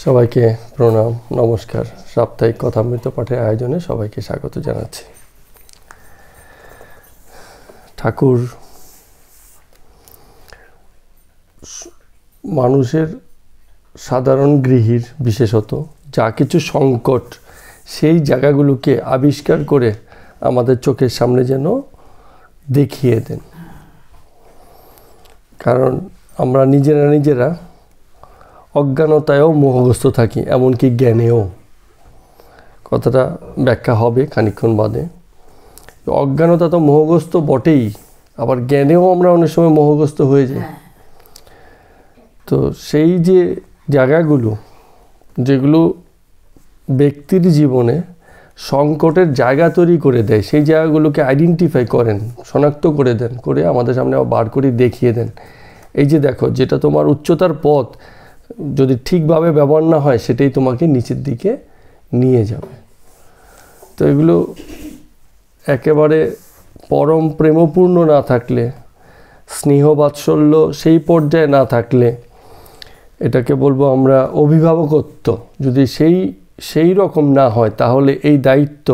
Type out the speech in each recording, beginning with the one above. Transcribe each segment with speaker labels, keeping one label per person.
Speaker 1: সবাইকে প্রণাম, নমস্কার। সাপ্তাহিক কথামৃত পাঠের আয়োজনে সবাইকে স্বাগত জানাচ্ছি। ঠাকুর মানুষের সাধারণ গৃহীর বিশেষত যা কিছু সংকট, সেই জায়গাগুলোকে আবিষ্কার করে আমাদের চোখের সামনে যেন দেখিয়ে দেন। কারণ আমরা নিজেরা অজ্ঞানতায়ও মোহগ্রস্ত থাকি, এমনকি জ্ঞানেও। কথাটা ব্যাখ্যা হবে খানিকক্ষণ বাদে। অজ্ঞানতা তো মোহগ্রস্ত বটেই, আবার জ্ঞানেও আমরা অনেক সময় মোহগ্রস্ত হয়ে যাই। তো সেই যে জায়গাগুলো যেগুলো ব্যক্তির জীবনে সংকটের জায়গা তৈরি করে দেয়, সেই জায়গাগুলোকে আইডেন্টিফাই করেন, শনাক্ত করে দেন, করে আমাদের সামনে বার করে দেখিয়ে দেন। এই যে দেখো, যেটা তোমার উচ্চতার পথ যদি ঠিকভাবে ব্যবহার না হয়, সেটাই তোমাকে নিচের দিকে নিয়ে যাবে। তো এগুলো একেবারে পরম প্রেমপূর্ণ না থাকলে, স্নেহ বাৎসল্য সেই পর্যায়ে না থাকলে, এটাকে বলবো আমরা অভিভাবকত্ব যদি সেই রকম না হয়, তাহলে এই দায়িত্ব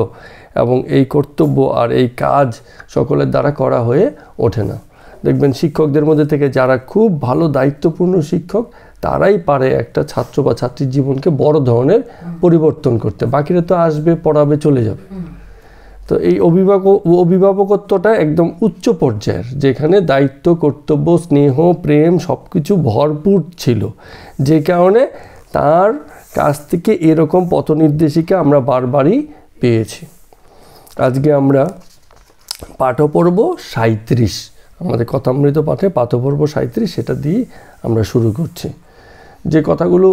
Speaker 1: এবং এই কর্তব্য আর এই কাজ সকলের দ্বারা করা হয়ে ওঠে না। দেখবেন শিক্ষকদের মধ্যে থেকে যারা খুব ভালো দায়িত্বপূর্ণ শিক্ষক, তারাই পারে একটা ছাত্র বা ছাত্রীর জীবনকে বড় ধরনের পরিবর্তন করতে। বাকিরা তো আসবে, পড়াবে, চলে যাবে। তো এই অভিভাবকত্বটা একদম উচ্চ পর্যায়ের, যেখানে দায়িত্ব, কর্তব্য, স্নেহ, প্রেম সব কিছু ভরপুর ছিল, যে কারণে তার কাছ থেকে এরকম পথনির্দেশিকা আমরা বারবারই পেয়েছি। আজকে আমরা পাঠপর্ব 37, আমাদের কথামৃত পাঠে পাঠপর্ব 37, সেটা দিয়ে আমরা শুরু করছি। যে কথাগুলো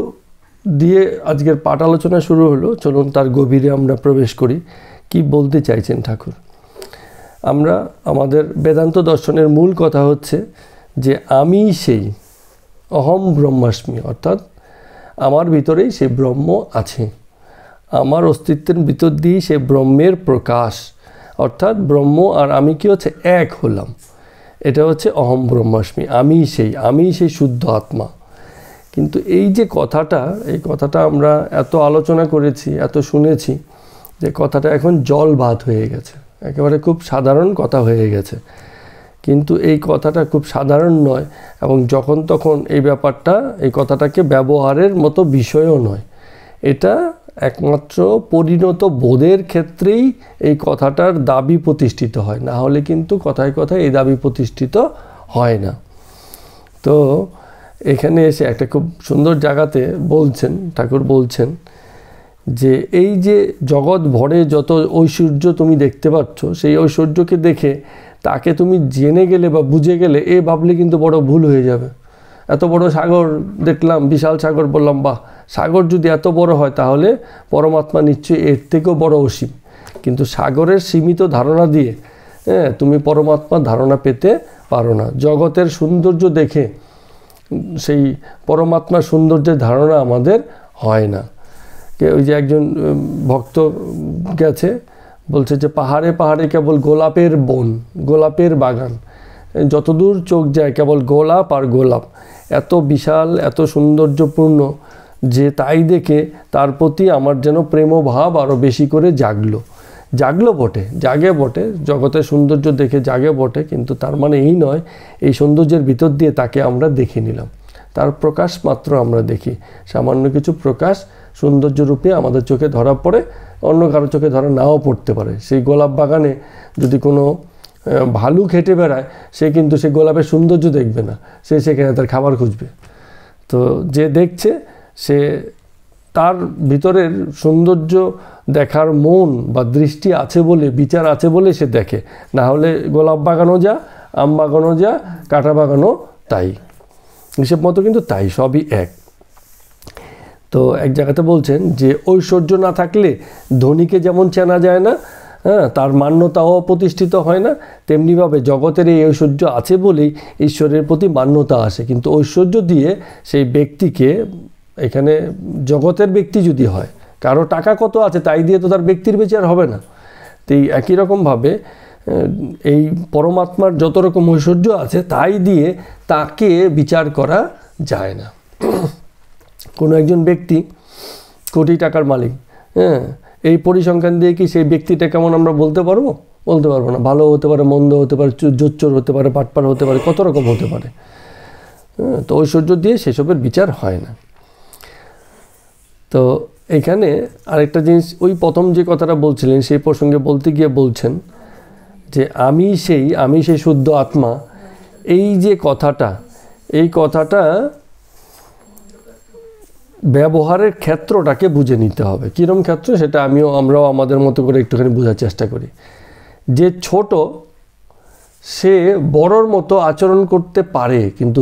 Speaker 1: দিয়ে আজকের পাঠ আলোচনা শুরু হলো, চলুন তার গভীরে আমরা প্রবেশ করি। কি বলতে চাইছেন ঠাকুর? আমরা আমাদের বেদান্ত দর্শনের মূল কথা হচ্ছে যে আমি সেই অহম ব্রহ্মাস্মি, অর্থাৎ আমার ভিতরেই সে ব্রহ্ম আছে, আমার অস্তিত্বের ভিতর দিয়েই সে ব্রহ্মের প্রকাশ, অর্থাৎ ব্রহ্ম আর আমি কি হচ্ছে এক হলাম। এটা হচ্ছে অহম ব্রহ্মাস্মি, আমি সেই শুদ্ধ আত্মা। কিন্তু এই যে কথাটা, এই কথাটা আমরা এত আলোচনা করেছি, এত শুনেছি, যে কথাটা এখন জল ভাত হয়ে গেছে, একেবারে খুব সাধারণ কথা হয়ে গেছে। কিন্তু এই কথাটা খুব সাধারণ নয়, এবং যখন তখন এই কথাটাকে ব্যবহারের মতো বিষয়ও নয়। এটা একমাত্র পরিণত বোধের ক্ষেত্রেই এই কথাটার দাবি প্রতিষ্ঠিত হয়, না হলে কিন্তু কথায় কথায় এই দাবি প্রতিষ্ঠিত হয় না। তো এখানে এসে একটা খুব সুন্দর জায়গাতে বলছেন, ঠাকুর বলছেন যে এই যে জগৎ ভরে যত ঐশ্বর্য তুমি দেখতে পাচ্ছ, সেই ঐশ্বর্যকে দেখে তাকে তুমি জেনে গেলে বা বুঝে গেলে এ ভাবলে কিন্তু বড় ভুল হয়ে যাবে। এত বড় সাগর দেখলাম, বিশাল সাগর, বললাম বাহ, সাগর যদি এত বড় হয় তাহলে পরমাত্মা নিশ্চয়ই এর থেকেও বড় অসীম। কিন্তু সাগরের সীমিত ধারণা দিয়ে তুমি পরমাত্মার ধারণা পেতে পারো না। জগতের সৌন্দর্য দেখে সেই পরমাত্মার সৌন্দর্যের ধারণা আমাদের হয় না। ওই যে একজন ভক্ত গেছে, বলছে যে পাহাড়ে পাহাড়ে কেবল গোলাপের বন, গোলাপের বাগান, যতদূর চোখ যায় কেবল গোলাপ আর গোলাপ, এত বিশাল, এত সৌন্দর্যপূর্ণ যে তাই দেখে তার প্রতি আমার যেন প্রেমভাব আরও বেশি করে জাগলো বটে, জাগে বটে, জগতের সৌন্দর্য দেখে জাগে বটে, কিন্তু তার মানে এই নয় এই সৌন্দর্যের ভিতর দিয়ে তাকে আমরা দেখে নিলাম, তার প্রকাশ মাত্র আমরা দেখি, সামান্য কিছু প্রকাশ সৌন্দর্য রূপে আমাদের চোখে ধরা পড়ে, অন্য কারো চোখে ধরা নাও পড়তে পারে। সেই গোলাপ বাগানে যদি কোনো ভালু খেটে বেড়ায়, সে কিন্তু সেই গোলাপের সৌন্দর্য দেখবে না, সে সেখানে তার খাবার খুঁজবে। তো যে দেখছে, সে তার ভিতরের সৌন্দর্য দেখার মন বা দৃষ্টি আছে বলে, বিচার আছে বলে সে দেখে, না হলে গোলাপ বাগানও যা, আম বাগানও যা, কাঁটা বাগানও তাই, হিসেব মতো কিন্তু তাই, সবই এক। তো এক জায়গাতে বলছেন যে ঐশ্বর্য না থাকলে ধনীকে যেমন চেনা যায় না, তার মান্যতাও প্রতিষ্ঠিত হয় না, তেমনিভাবে জগতের এই ঐশ্বর্য আছে বলেই ঈশ্বরের প্রতি মান্যতা আসে। কিন্তু ঐশ্বর্য দিয়ে সেই ব্যক্তিকে, এখানে জগতের ব্যক্তি যদি হয়, কারো টাকা কত আছে তাই দিয়ে তো তার ব্যক্তির বিচার হবে না। তো এই একই রকমভাবে এই পরমাত্মার যত রকম ঐশ্বর্য আছে তাই দিয়ে তাকে বিচার করা যায় না। কোনো একজন ব্যক্তি কোটি টাকার মালিক, হ্যাঁ, এই পরিসংখ্যান দিয়ে কি সেই ব্যক্তিটা কেমন আমরা বলতে পারবো? বলতে পারবো না। ভালো হতে পারে, মন্দ হতে পারে, জোচ্চোর হতে পারে, বাটপার হতে পারে, কত রকম হতে পারে। তো ঐশ্বর্য দিয়ে সেসবের বিচার হয় না। তো এখানে আরেকটা জিনিস, ওই প্রথম যে কথাটা বলছিলেন সেই প্রসঙ্গে বলতে গিয়ে বলছেন যে আমি সেই শুদ্ধ আত্মা, এই যে কথাটা, এই কথাটা ব্যবহারের ক্ষেত্রটাকে বুঝে নিতে হবে। কীরকম ক্ষেত্র সেটা আমরাও আমাদের মতো করে একটুখানি বোঝার চেষ্টা করি। যে ছোট সে বড়র মতো আচরণ করতে পারে, কিন্তু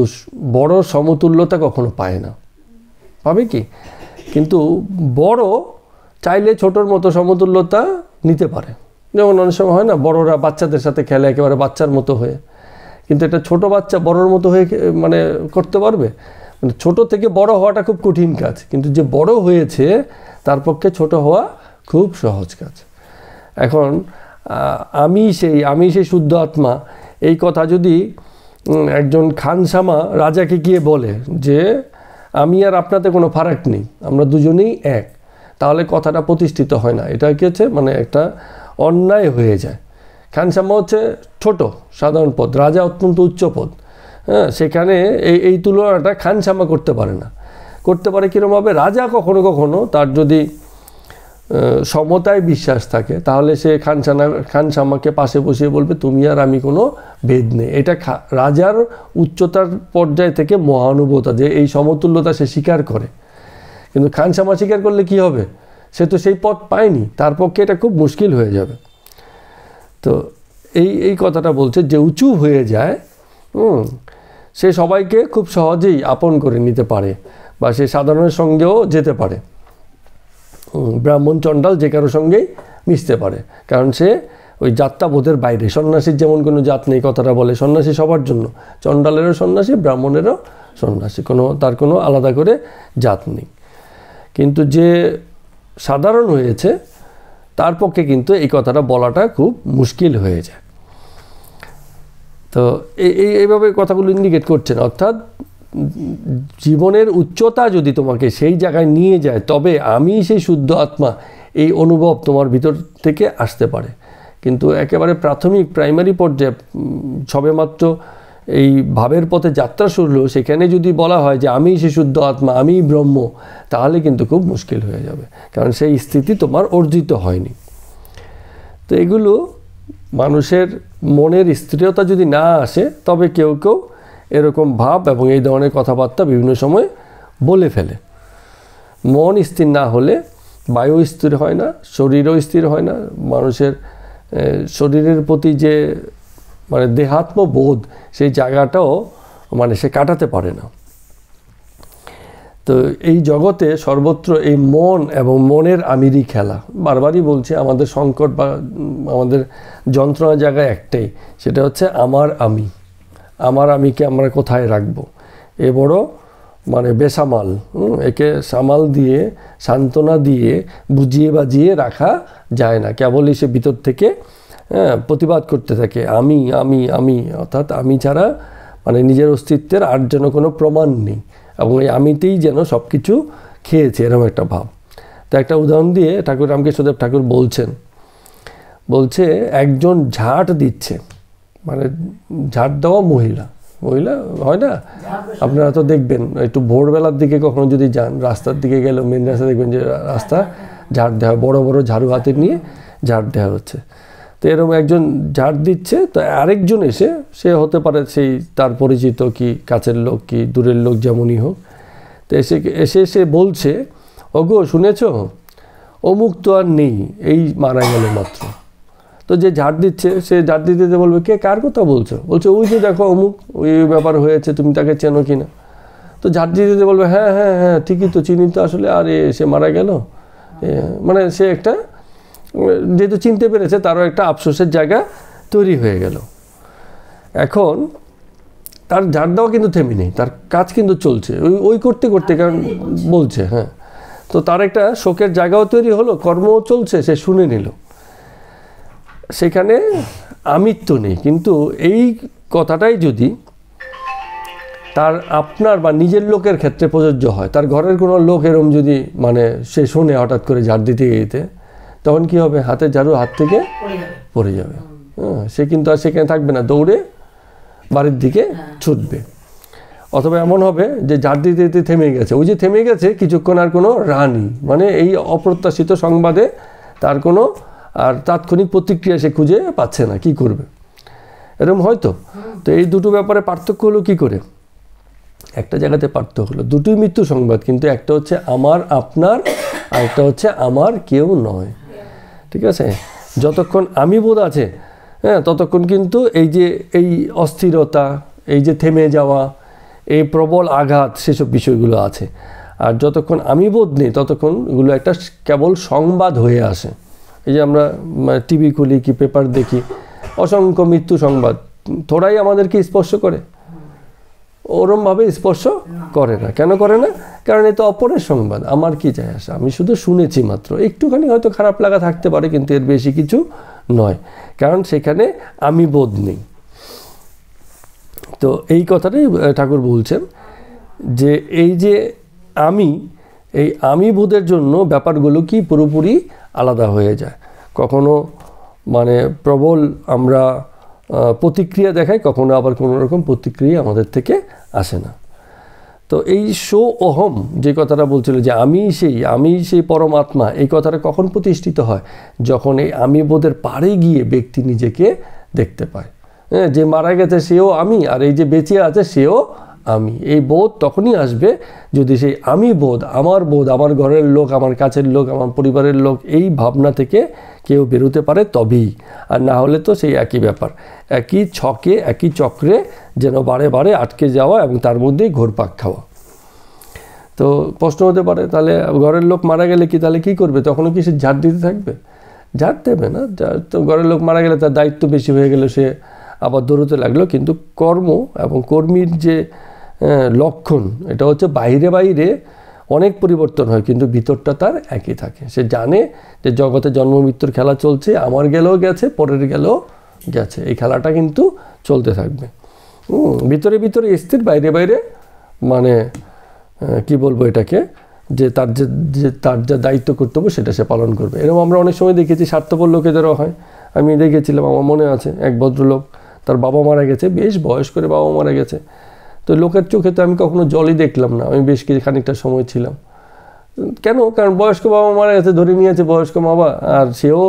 Speaker 1: বড় সমতুল্যতা কখনো পায় না। পাবে কি? কিন্তু বড় চাইলে ছোটর মতো সমতুল্যতা নিতে পারে। যেমন অনেক সময় হয় না, বড়রা বাচ্চাদের সাথে খেলে একেবারে বাচ্চার মতো হয়ে, কিন্তু একটা ছোট বাচ্চা বড়র মতো হয়ে মানে করতে পারবে? মানে ছোট থেকে বড় হওয়াটা খুব কঠিন কাজ, কিন্তু যে বড় হয়েছে তার পক্ষে ছোট হওয়া খুব সহজ কাজ। এখন আমি সেই শুদ্ধ আত্মা, এই কথা যদি একজন খানসামা রাজাকে গিয়ে বলে যে আমি আর আপনাতে কোনো ফারাক নেই, আমরা দুজনেই এক, তাহলে কথাটা প্রতিষ্ঠিত হয় না। এটা কি হচ্ছে, মানে একটা অন্যায় হয়ে যায়। খানসামা হচ্ছে ছোট সাধারণ পদ, রাজা অত্যন্ত উচ্চ পদ। হ্যাঁ, সেখানে এই তুলনাটা খানসামা করতে পারে না। করতে পারে কীরকমভাবে? রাজা কখনো কখনো তার যদি সমতায় বিশ্বাস থাকে, তাহলে সে খানসামাকে পাশে বসিয়ে বলবে তুমি আর আমি কোনো ভেদ নেই। এটা রাজার উচ্চতার পর্যায় থেকে মহানুভবতা, যে এই সমতুল্যতা সে স্বীকার করে। কিন্তু খানসামা স্বীকার করলে কি হবে? সে তো সেই পথ পায়নি, তার পক্ষে এটা খুব মুশকিল হয়ে যাবে। তো এই কথাটা বলছে, যে উঁচু হয়ে যায় সে সবাইকে খুব সহজেই আপন করে নিতে পারে, বা সে সাধারণের সঙ্গেও যেতে পারে। ব্রাহ্মণ চণ্ডাল যে কারোর সঙ্গেই মিশতে পারে, কারণ সে ওই জাতটাবোধের বাইরে। সন্ন্যাসীর যেমন কোনো জাত নেই কথাটা বলে, সন্ন্যাসী সবার জন্য, চণ্ডালেরও সন্ন্যাসী, ব্রাহ্মণেরও সন্ন্যাসী, তার কোনো আলাদা করে জাত নেই। কিন্তু যে সাধারণ হয়েছে তার পক্ষে কিন্তু এই কথাটা বলাটা খুব মুশকিল হয়ে যায়। তো এইভাবে কথাগুলো ইন্ডিকেট করছেন, অর্থাৎ জীবনের উচ্চতা যদি তোমাকে সেই জায়গায় নিয়ে যায়, তবে আমি সেই শুদ্ধ আত্মা, এই অনুভব তোমার ভিতর থেকে আসতে পারে। কিন্তু একেবারে প্রাইমারি পর্যায়ে সবেমাত্র এই ভাবের পথে যাত্রা শুরু হলো, সেখানে যদি বলা হয় যে আমি সেই শুদ্ধ আত্মা, আমি ব্রহ্ম, তাহলে কিন্তু খুব মুশকিল হয়ে যাবে, কারণ সেই স্থিতি তোমার অর্জিত হয়নি। তো এগুলো মানুষের মনের স্থিরতা যদি না আসে, তবে কেউ কেউ এরকম ভাব এবং এই ধরনের কথাবার্তা বিভিন্ন সময় বলে ফেলে। মন স্থির না হলে বায়ু স্থির হয় না, শরীরও স্থির হয় না। মানুষের শরীরের প্রতি যে মানে দেহাত্মবোধ, সেই জায়গাটাও মানে সে কাটাতে পারে না। তো এই জগতে সর্বত্র এই মন এবং মনের আমিরই খেলা। বারবারই বলছে, আমাদের সংকট বা আমাদের যন্ত্রণার জায়গায় একটাই, সেটা হচ্ছে আমার আমিকে আমরা কোথায় রাখবো। এ বড় মানে বেসামাল, একে সামাল দিয়ে সান্ত্বনা দিয়ে বুঝিয়ে বাজিয়ে রাখা যায় না। কেবলই সে ভিতর থেকে প্রতিবাদ করতে থাকে, আমি, অর্থাৎ আমি ছাড়া মানে নিজের অস্তিত্বের আর যেন কোনো প্রমাণ নেই, এবং এই আমিতেই যেন সব কিছু খেয়েছে, এরকম একটা ভাব। তো একটা উদাহরণ দিয়ে ঠাকুর রামকৃষ্ণদেব ঠাকুর বলছে একজন ঝাঁট দিচ্ছে, মানে ঝাঁট দেওয়া মহিলা হয় না, আপনারা তো দেখবেন একটু ভোরবেলার দিকে কখনো যদি যান, রাস্তার দিকে গেলে মেন রাস্তা দেখবেন যে রাস্তা ঝাঁট দেওয়া, বড় বড় ঝাড়ু হাতে নিয়ে ঝাঁট দেওয়া হচ্ছে। তো এরকম একজন ঝাঁট দিচ্ছে, তো আরেকজন এসে, সে হতে পারে সেই তার পরিচিত কি কাছের লোক কি দূরের লোক যেমনই হোক, তো এসে বলছে, ওগো শুনেছ, অমুক তো আর নেই, এই মারা গেল মাত্র। তো যে ঝাড় দিচ্ছে সে ঝাড় দিতে বলবে, কে কার কথা বলছো? বলছে ওই যে দেখো অমুক, ওই ব্যাপার হয়েছে, তুমি তাকে চেনো কিনা? তো ঝাড় দিতে বলবে, হ্যাঁ হ্যাঁ হ্যাঁ ঠিকই তো, চিনি তো আসলে, আর সে মারা গেল। মানে সে একটা, যেহেতু চিনতে পেরেছে, তারও একটা আফসোসের জায়গা তৈরি হয়ে গেল। এখন তার ঝাড় দেওয়া কিন্তু থেমে নেই, তার কাজ কিন্তু চলছে, ওই করতে করতে, কারণ বলছে হ্যাঁ, তো তার একটা শোকের জায়গাও তৈরি হলো, কর্মও চলছে, সে শুনে নিল। সেখানে আমিত্ব নেই, কিন্তু এই কথাটাই যদি তার আপনার বা নিজের লোকের ক্ষেত্রে প্রযোজ্য হয়। তার ঘরের কোনো লোক এরম যদি মানে সে শোনে হঠাৎ করে ঝাড় দিতে গিয়ে, তখন কি হবে, হাতের ঝাড়ু হাত থেকে পড়ে যাবে। হ্যাঁ, সে কিন্তু আর সেখানে থাকবে না, দৌড়ে বাড়ির দিকে ছুটবে। অথবা এমন হবে যে ঝাড় দিতে দিতে থেমে গেছে, ওই যে থেমে গেছে কিছুক্ষণ আর কোনো রানি, মানে এই অপ্রত্যাশিত সংবাদে তার কোনো আর তাৎক্ষণিক প্রতিক্রিয়া সে খুঁজে পাচ্ছে না, কি করবে, এরকম হয়তো। তো এই দুটো ব্যাপারে পার্থক্য হলো কি করে, একটা জায়গাতে পার্থক্য হলো, দুটোই মৃত্যু সংবাদ, কিন্তু একটা হচ্ছে আমার আপনার, আর একটা হচ্ছে আমার কেউ নয়। ঠিক আছে, যতক্ষণ আমি বোধ আছে, হ্যাঁ, ততক্ষণ কিন্তু এই যে এই অস্থিরতা, এই যে থেমে যাওয়া, এই প্রবল আঘাত, সেসব বিষয়গুলো আছে। আর যতক্ষণ আমি বোধ নেই ততক্ষণ এগুলো একটা কেবল সংবাদ হয়ে আসে। এই যে আমরা টিভি খুলি কি পেপার দেখি, অসংখ্য মৃত্যু সংবাদ, থোড়াই আমাদেরকে স্পর্শ করে, ওরমভাবে স্পর্শ করে না। কেন করে না? কারণ এ তো অপরের সংবাদ, আমার কি যায় আসে, আমি শুধু শুনেছি মাত্র, একটুখানি হয়তো খারাপ লাগা থাকতে পারে, কিন্তু এর বেশি কিছু নয়, কারণ সেখানে আমি বোধ নেই। তো এই কথাটাই ঠাকুর বলছেন যে এই যে এই আমি বোধের জন্য ব্যাপারগুলো কি পুরোপুরি আলাদা হয়ে যায়। কখনো মানে প্রবল আমরা প্রতিক্রিয়া দেখাই, কখনো আবার কোনো রকম প্রতিক্রিয়া আমাদের থেকে আসে না। তো এই সো অহম যে কথাটা বলছিল যে আমি সেই পরমাত্মা, এই কথাটা কখন প্রতিষ্ঠিত হয়? যখন এই আমি বোধের পারে গিয়ে ব্যক্তি নিজেকে দেখতে পায়। হ্যাঁ, যে মারা গেছে সেও আমি, আর এই যে বেঁচে আছে সেও আমি। এই বোধ তখনই আসবে যদি সেই আমি বোধ, আমার ঘরের লোক, আমার কাছের লোক, আমার পরিবারের লোক, এই ভাবনা থেকে কেউ বেরোতে পারে, তবেই। আর না হলে তো সেই একই ব্যাপার, একই ছকে, একই চক্রে যেন বারে বারে আটকে যাওয়া এবং তার মধ্যেই ঘোরপাক খাওয়া। তো প্রশ্ন হতে পারে, তাহলে ঘরের লোক মারা গেলে কি, তাহলে কী করবে? তখনও কি সে ঝাড় দিতে থাকবে? ঝাড় দেবে না। তো ঘরের লোক মারা গেলে তার দায়িত্ব বেশি হয়ে গেল, সে আবার দৌড়তে লাগলো। কিন্তু কর্ম এবং কর্মীর যে লক্ষণ, এটা হচ্ছে বাইরে অনেক পরিবর্তন হয়, কিন্তু ভিতরটা তার একই থাকে। সে জানে যে জগতে জন্ম মৃত্যুর খেলা চলছে, আমার গেলেও গেছে, পরের গেলেও গেছে, এই খেলাটা কিন্তু চলতে থাকবে। ভিতরে স্থির, বাইরে মানে কি বলবো এটাকে, যে তার যা দায়িত্ব কর্তব্য সেটা সে পালন করবে। এরকম আমরা অনেক সময় দেখেছি, স্বার্থপর লোকেদেরও হয়। আমি দেখেছিলাম, আমার মনে আছে, এক ভদ্রলোক, তার বাবা মারা গেছে, বেশ বয়স করে বাবা মারা গেছে। তো লোকের চোখে তো আমি কখনো জলই দেখলাম না, আমি বেশ খানিকটা সময় ছিলাম। কেন? কারণ বয়স্ক বাবা মারা গেছে, ধরে নিয়েছে বয়স্ক বাবা, আর সেও,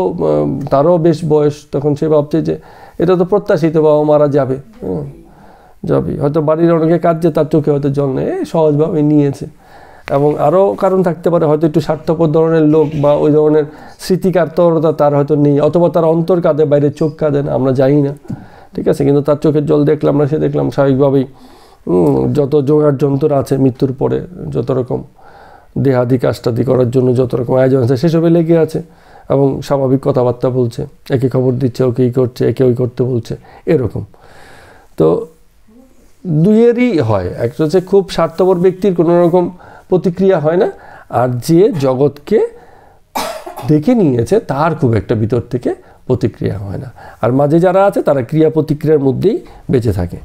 Speaker 1: তারও বেশ বয়স, তখন সে ভাবছে যে এটা তো প্রত্যাশিত, বাবা মারা যাবে, হয়তো বাড়ির অনেকে কাঁদছে, তার চোখে হয়তো জল নেই, সহজভাবে নিয়েছে। এবং আরও কারণ থাকতে পারে, হয়তো একটু স্বার্থপর ধরনের লোক বা ওই ধরনের স্মৃতিকাতরতা তার হয়তো নেই, অথবা তার অন্তর কাঁদে, বাইরে চোখ কাঁদে না, আমরা জানি না। ঠিক আছে, কিন্তু তার চোখের জল দেখলাম না, সে দেখলাম স্বাভাবিকভাবেই যত জোগাড় যন্ত্র আছে মৃত্যুর পরে, যত রকম দেহাদি কাজটাদি করার জন্য যত রকম আয়োজন আছে, সেসবে লেগে আছে এবং স্বাভাবিক কথাবার্তা বলছে, একে খবর দিচ্ছে, ওকে এই করছে, একে ওই করতে বলছে, এরকম। তো দুইয়েরই হয়, একটা হচ্ছে খুব স্বার্থপর ব্যক্তির কোনো রকম প্রতিক্রিয়া হয় না, আর যে জগৎকে দেখে নিয়েছে তার খুব একটা ভিতর থেকে প্রতিক্রিয়া হয় না। আর মাঝে যারা আছে তারা ক্রিয়া প্রতিক্রিয়ার মধ্যেই বেঁচে থাকে।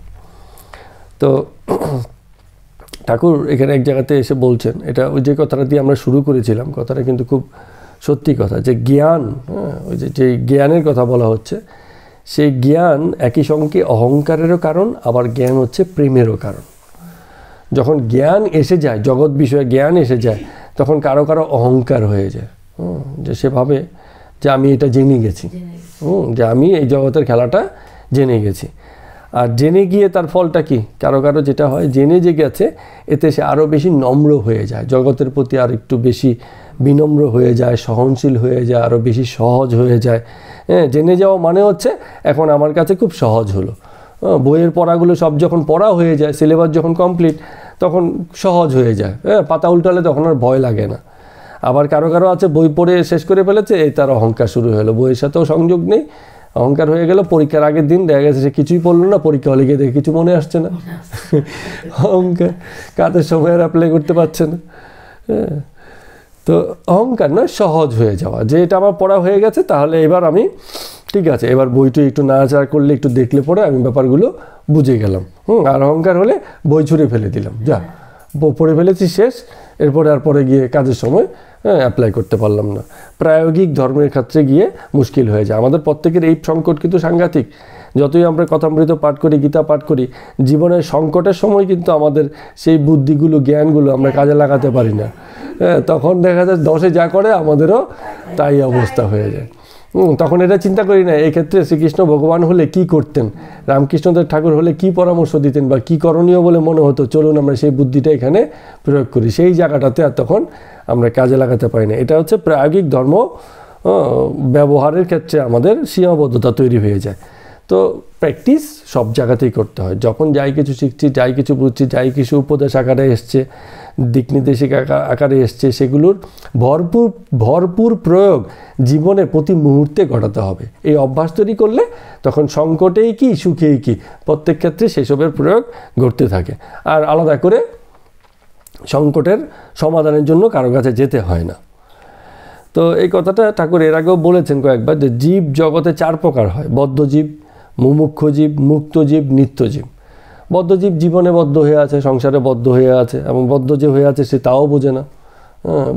Speaker 1: তো ঠাকুর এখানে এক জায়গাতে এসে বলছেন, এটা ওই যে কথাটা দিয়ে আমরা শুরু করেছিলাম, কথাটা কিন্তু খুব সত্যি কথা, যে জ্ঞান, ওই যে জ্ঞানের কথা বলা হচ্ছে, সেই জ্ঞান একই সঙ্গে অহংকারেরও কারণ, আবার জ্ঞান হচ্ছে প্রেমেরও কারণ। যখন জ্ঞান এসে যায়, জগৎ বিষয়ে জ্ঞান এসে যায়, তখন কারো অহংকার হয়ে যায়, যে সে ভাবে যে আমি এটা জেনে গেছি, যে আমি এই জগতের খেলাটা জেনে গেছি। আর জেনে গিয়ে তার ফলটা কি? কারো যেটা হয়, জেনে যে গেছে, এতে সে আরও বেশি নম্র হয়ে যায়, জগতের প্রতি আর একটু বেশি বিনম্র হয়ে যায়, সহনশীল হয়ে যায়, আরও বেশি সহজ হয়ে যায়। জেনে যাওয়া মানে হচ্ছে এখন আমার কাছে খুব সহজ হলো। বইয়ের পড়াগুলো সব যখন পড়া হয়ে যায়, সিলেবাস যখন কমপ্লিট, তখন সহজ হয়ে যায়, পাতা উল্টালে তখন আর ভয় লাগে না। আবার কারো আছে বই পড়ে শেষ করে ফেলেছে, এই তার অহংকার শুরু হলো, বইয়ের সাথেও সংযোগ নেই, অহংকার হয়ে গেল। পরীক্ষার আগের দিন দেখা গেছে সে কিছুই পড়লো না, পরীক্ষা হলে গিয়ে দেখে কিছু মনে আসছে না, অহংকার, কাজের সময় আর অ্যাপ্লাই করতে পারছে না। তো অহংকার নয়, সহজ হয়ে যাওয়া, যে এটা আমার পড়া হয়ে গেছে, তাহলে এবার আমি ঠিক আছে, এবার বইটা একটু নাড়াচাড়া করলে, একটু দেখলে পরে আমি ব্যাপারগুলো বুঝে গেলাম। আর অহংকার হলে বই ছুঁড়ে ফেলে দিলাম, যা পড়ে ফেলেছি শেষ, এরপরে আর পরে গিয়ে কাজের সময় অ্যাপ্লাই করতে পারলাম না। প্রায়োগিক ধর্মের ক্ষেত্রে গিয়ে মুশকিল হয়ে যায়। আমাদের প্রত্যেকের এই সংকট কিন্তু সাংঘাতিক। যতই আমরা কথামৃত পাঠ করি, গীতা পাঠ করি, জীবনের সংকটের সময় কিন্তু আমাদের সেই বুদ্ধিগুলো, জ্ঞানগুলো আমরা কাজে লাগাতে পারি না। তখন দেখা যায় দশে যা করে আমাদেরও তাই অবস্থা হয়ে যায়। তখন এটা চিন্তা করি না এই ক্ষেত্রে শ্রীকৃষ্ণ ভগবান হলে কি করতেন, রামকৃষ্ণদেব ঠাকুর হলে কি পরামর্শ দিতেন বা কি করণীয় বলে মনে হতো, চলুন আমরা সেই বুদ্ধিটা এখানে প্রয়োগ করি। সেই জায়গাটাতে আর তখন আমরা কাজে লাগাতে পারি না। এটা হচ্ছে প্রায়োগিক ধর্ম ব্যবহারের ক্ষেত্রে আমাদের সীমাবদ্ধতা তৈরি হয়ে যায়। তো প্র্যাকটিস সব জায়গাতেই করতে হয়। যখন যাই কিছু শিখছি, যাই কিছু বুঝছি, যাই কিছু উপদেশ আকারে এসছে, দিক নির্দেশিকা আকারে এসছে, সেগুলোর ভরপুর প্রয়োগ জীবনে প্রতি মুহূর্তে ঘটাতে হবে। এই অভ্যাস তৈরি করলে তখন সংকটেই কি সুখেই কি প্রত্যেক ক্ষেত্রে সেসবের প্রয়োগ ঘটতে থাকে। আর আলাদা করে সংকটের সমাধানের জন্য কারো কাছে যেতে হয় না। তো এই কথাটা ঠাকুর এর আগেও বলেছেন কয়েকবার, যে জীব জগতে 4 প্রকার হয়: বদ্ধজীব, মুমুক্ষ জীব, মুক্তজীব, নিত্যজীব। বদ্ধজীব জীবনে বদ্ধ হয়ে আছে, সংসারে বদ্ধ হয়ে আছে, এবং বদ্ধ যে হয়ে আছে সে তাও বোঝে না।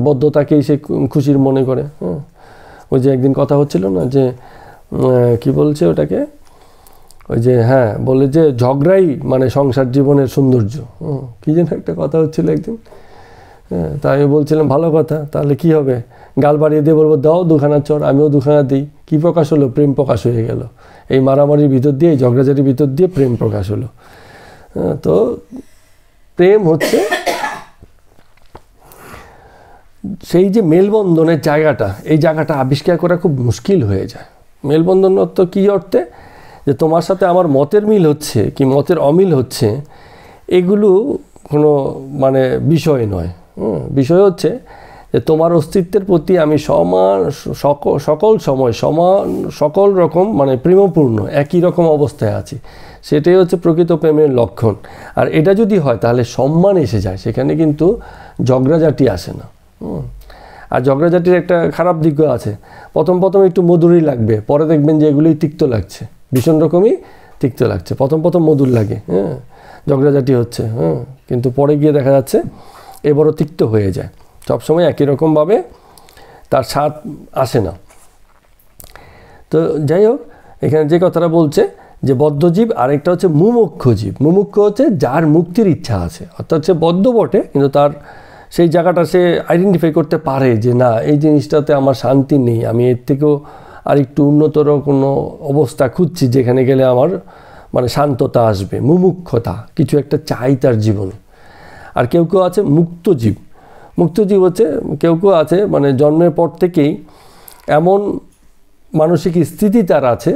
Speaker 1: বদ্ধতাকেই সে খুশির মনে করে। ওই যে একদিন কথা হচ্ছিল না, যে কি বলছে ওটাকে, ওই যে বলে যে ঝগড়াই মানে সংসার জীবনের সৌন্দর্য। কি যেন একটা কথা হচ্ছিল একদিন। তাই আমি বলছিলাম ভালো কথা, তাহলে কি হবে, গাল বাড়িয়ে দিয়ে বলবো দাও 2খানা চর, আমিও 2খানা দিই, কি প্রকাশ হলো? প্রেম প্রকাশ হয়ে গেল। এই মারামারির ভিতর দিয়ে, এই ঝগড়াঝাটির ভিতর দিয়ে প্রেম প্রকাশ হলো। তো প্রেম হচ্ছে সেই যে মেলবন্ধনের জায়গাটা, এই জায়গাটা আবিষ্কার করা খুব মুশকিল হয়ে যায়। মেলবন্ধন অর্থ কী অর্থে? যে তোমার সাথে আমার মতের মিল হচ্ছে কি মতের অমিল হচ্ছে, এগুলো কোনো মানে বিষয় নয়। বিষয় হচ্ছে যে তোমার অস্তিত্বের প্রতি আমি সকল সময় সকল রকম মানে প্রেমপূর্ণ একই রকম অবস্থায় আছি। সেটাই হচ্ছে প্রকৃত প্রেমের লক্ষণ। আর এটা যদি হয় তাহলে সম্মান এসে যায়, সেখানে কিন্তু ঝগড়াঝাটি আসে না। আর ঝগড়াঝাটির একটা খারাপ দিকও আছে। প্রথম একটু মধুরই লাগবে, পরে দেখবেন যে এগুলোই তিক্ত লাগছে, ভীষণ রকমই তিক্ত লাগছে। প্রথম মধুর লাগে, ঝগড়াঝাটি হচ্ছে, কিন্তু পরে গিয়ে দেখা যাচ্ছে এবারও তিক্ত হয়ে যায়। সবসময় একই রকমভাবে তার স্বাদ আসে না। তো যাই হোক, এখানে যে কথাটা বলছে যে বদ্ধজীব, আরেকটা হচ্ছে মুমুক্ষ জীব। মুমুক্ষ হচ্ছে যার মুক্তির ইচ্ছা আছে, অর্থাৎ সে বদ্ধ বটে, কিন্তু তার সেই জায়গাটা সে আইডেন্টিফাই করতে পারে যে না, এই জিনিসটাতে আমার শান্তি নেই, আমি এর থেকেও আর একটু উন্নতর কোনো অবস্থা খুঁজছি যেখানে গেলে আমার মানে শান্ততা আসবে, মুমুক্ষতা, কিছু একটা চাই তার জীবনে। আর কেউ আছে মুক্তজীব। মুক্তজীব হচ্ছে কেউ আছে মানে জন্মের পর থেকেই এমন মানসিক স্থিতি তার আছে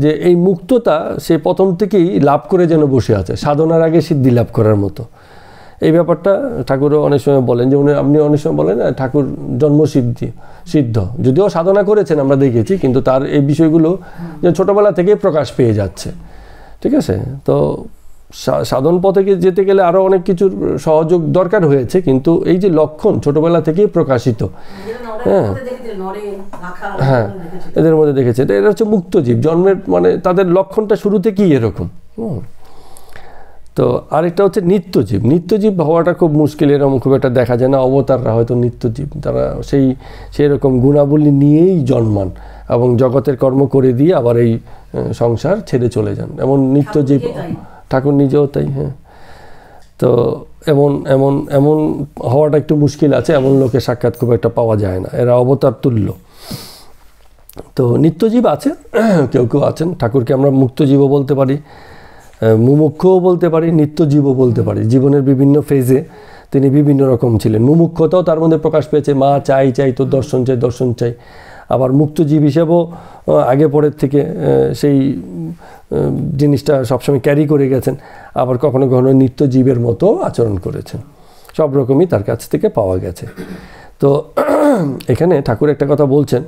Speaker 1: যে এই মুক্ততা সে প্রথম থেকেই লাভ করে যেন বসে আছে, সাধনার আগে সিদ্ধি লাভ করার মতো। এই ব্যাপারটা ঠাকুরও অনেক সময় বলেন, যে আপনি অনেক সময় বলেন না ঠাকুর সিদ্ধ, যদিও সাধনা করেছেন আমরা দেখেছি, কিন্তু তার এই বিষয়গুলো যে ছোটোবেলা থেকেই প্রকাশ পেয়ে যাচ্ছে। ঠিক আছে, তো সাধন পথে যেতে গেলে আরও অনেক কিছুর সহযোগ দরকার হয়েছে, কিন্তু এই যে লক্ষণ ছোটোবেলা থেকেই প্রকাশিত, এদের মধ্যে দেখেছে। এটা হচ্ছে মুক্তজীব, জন্মের মানে তাদের লক্ষণটা শুরু থেকেই এরকম। তো আরেকটা হচ্ছে নিত্যজীব। নিত্যজীব হওয়াটা খুব মুশকিল, এরকম খুব একটা দেখা যায় না। অবতাররা হয়তো নিত্যজীব, তারা সেই রকম গুণাবলী নিয়েই জন্মান এবং জগতের কর্ম করে দিয়ে আবার এই সংসার ছেড়ে চলে যান। এমন নিত্যজীব ঠাকুর নিজেও তাই। তো এমন হওয়াটা একটু মুশকিল আছে, এমন লোকের সাক্ষাৎ খুব একটা পাওয়া যায় না, এরা অবতার তুল্য। তো নিত্যজীব আছে, কেউ আছেন, ঠাকুরকে আমরা মুক্তজীবও বলতে পারি, মুমুক্ষও বলতে পারি, নিত্যজীবও বলতে পারি। জীবনের বিভিন্ন ফেজে তিনি বিভিন্ন রকম ছিলেন। মুমুক্ষতাও তার মধ্যে প্রকাশ পেয়েছে, মা চাই তোর দর্শন চাই। আবার মুক্তজীব হিসেবেও আগে পরের থেকে সেই জিনিসটা সবসময় ক্যারি করে গেছেন। আবার কখনো নিত্যজীবের মতো আচরণ করেছেন। সব রকমই তার কাছ থেকে পাওয়া গেছে। তো এখানে ঠাকুর একটা কথা বলছেন,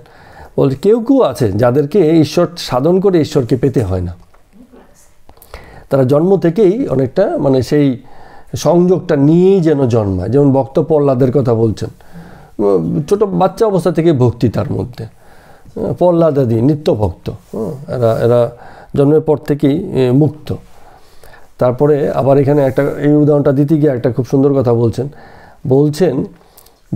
Speaker 1: কেউ আছে যাদেরকে ঈশ্বর সাধন করে ঈশ্বরকে পেতে হয় না। তারা জন্ম থেকেই অনেকটা মানে সেই সংযোগটা নিয়েই যেন জন্মায়। যেমন ভক্ত প্রহ্লাদের কথা বলছেন, ছোট বাচ্চা অবস্থা থেকে ভক্তি তার মধ্যে। প্রহ্লাদাদি নিত্যভক্ত, এরা জন্মের পর থেকেই মুক্ত। তারপরে আবার এখানে একটা এই উদাহরণটা দিতে গিয়ে একটা খুব সুন্দর কথা বলছেন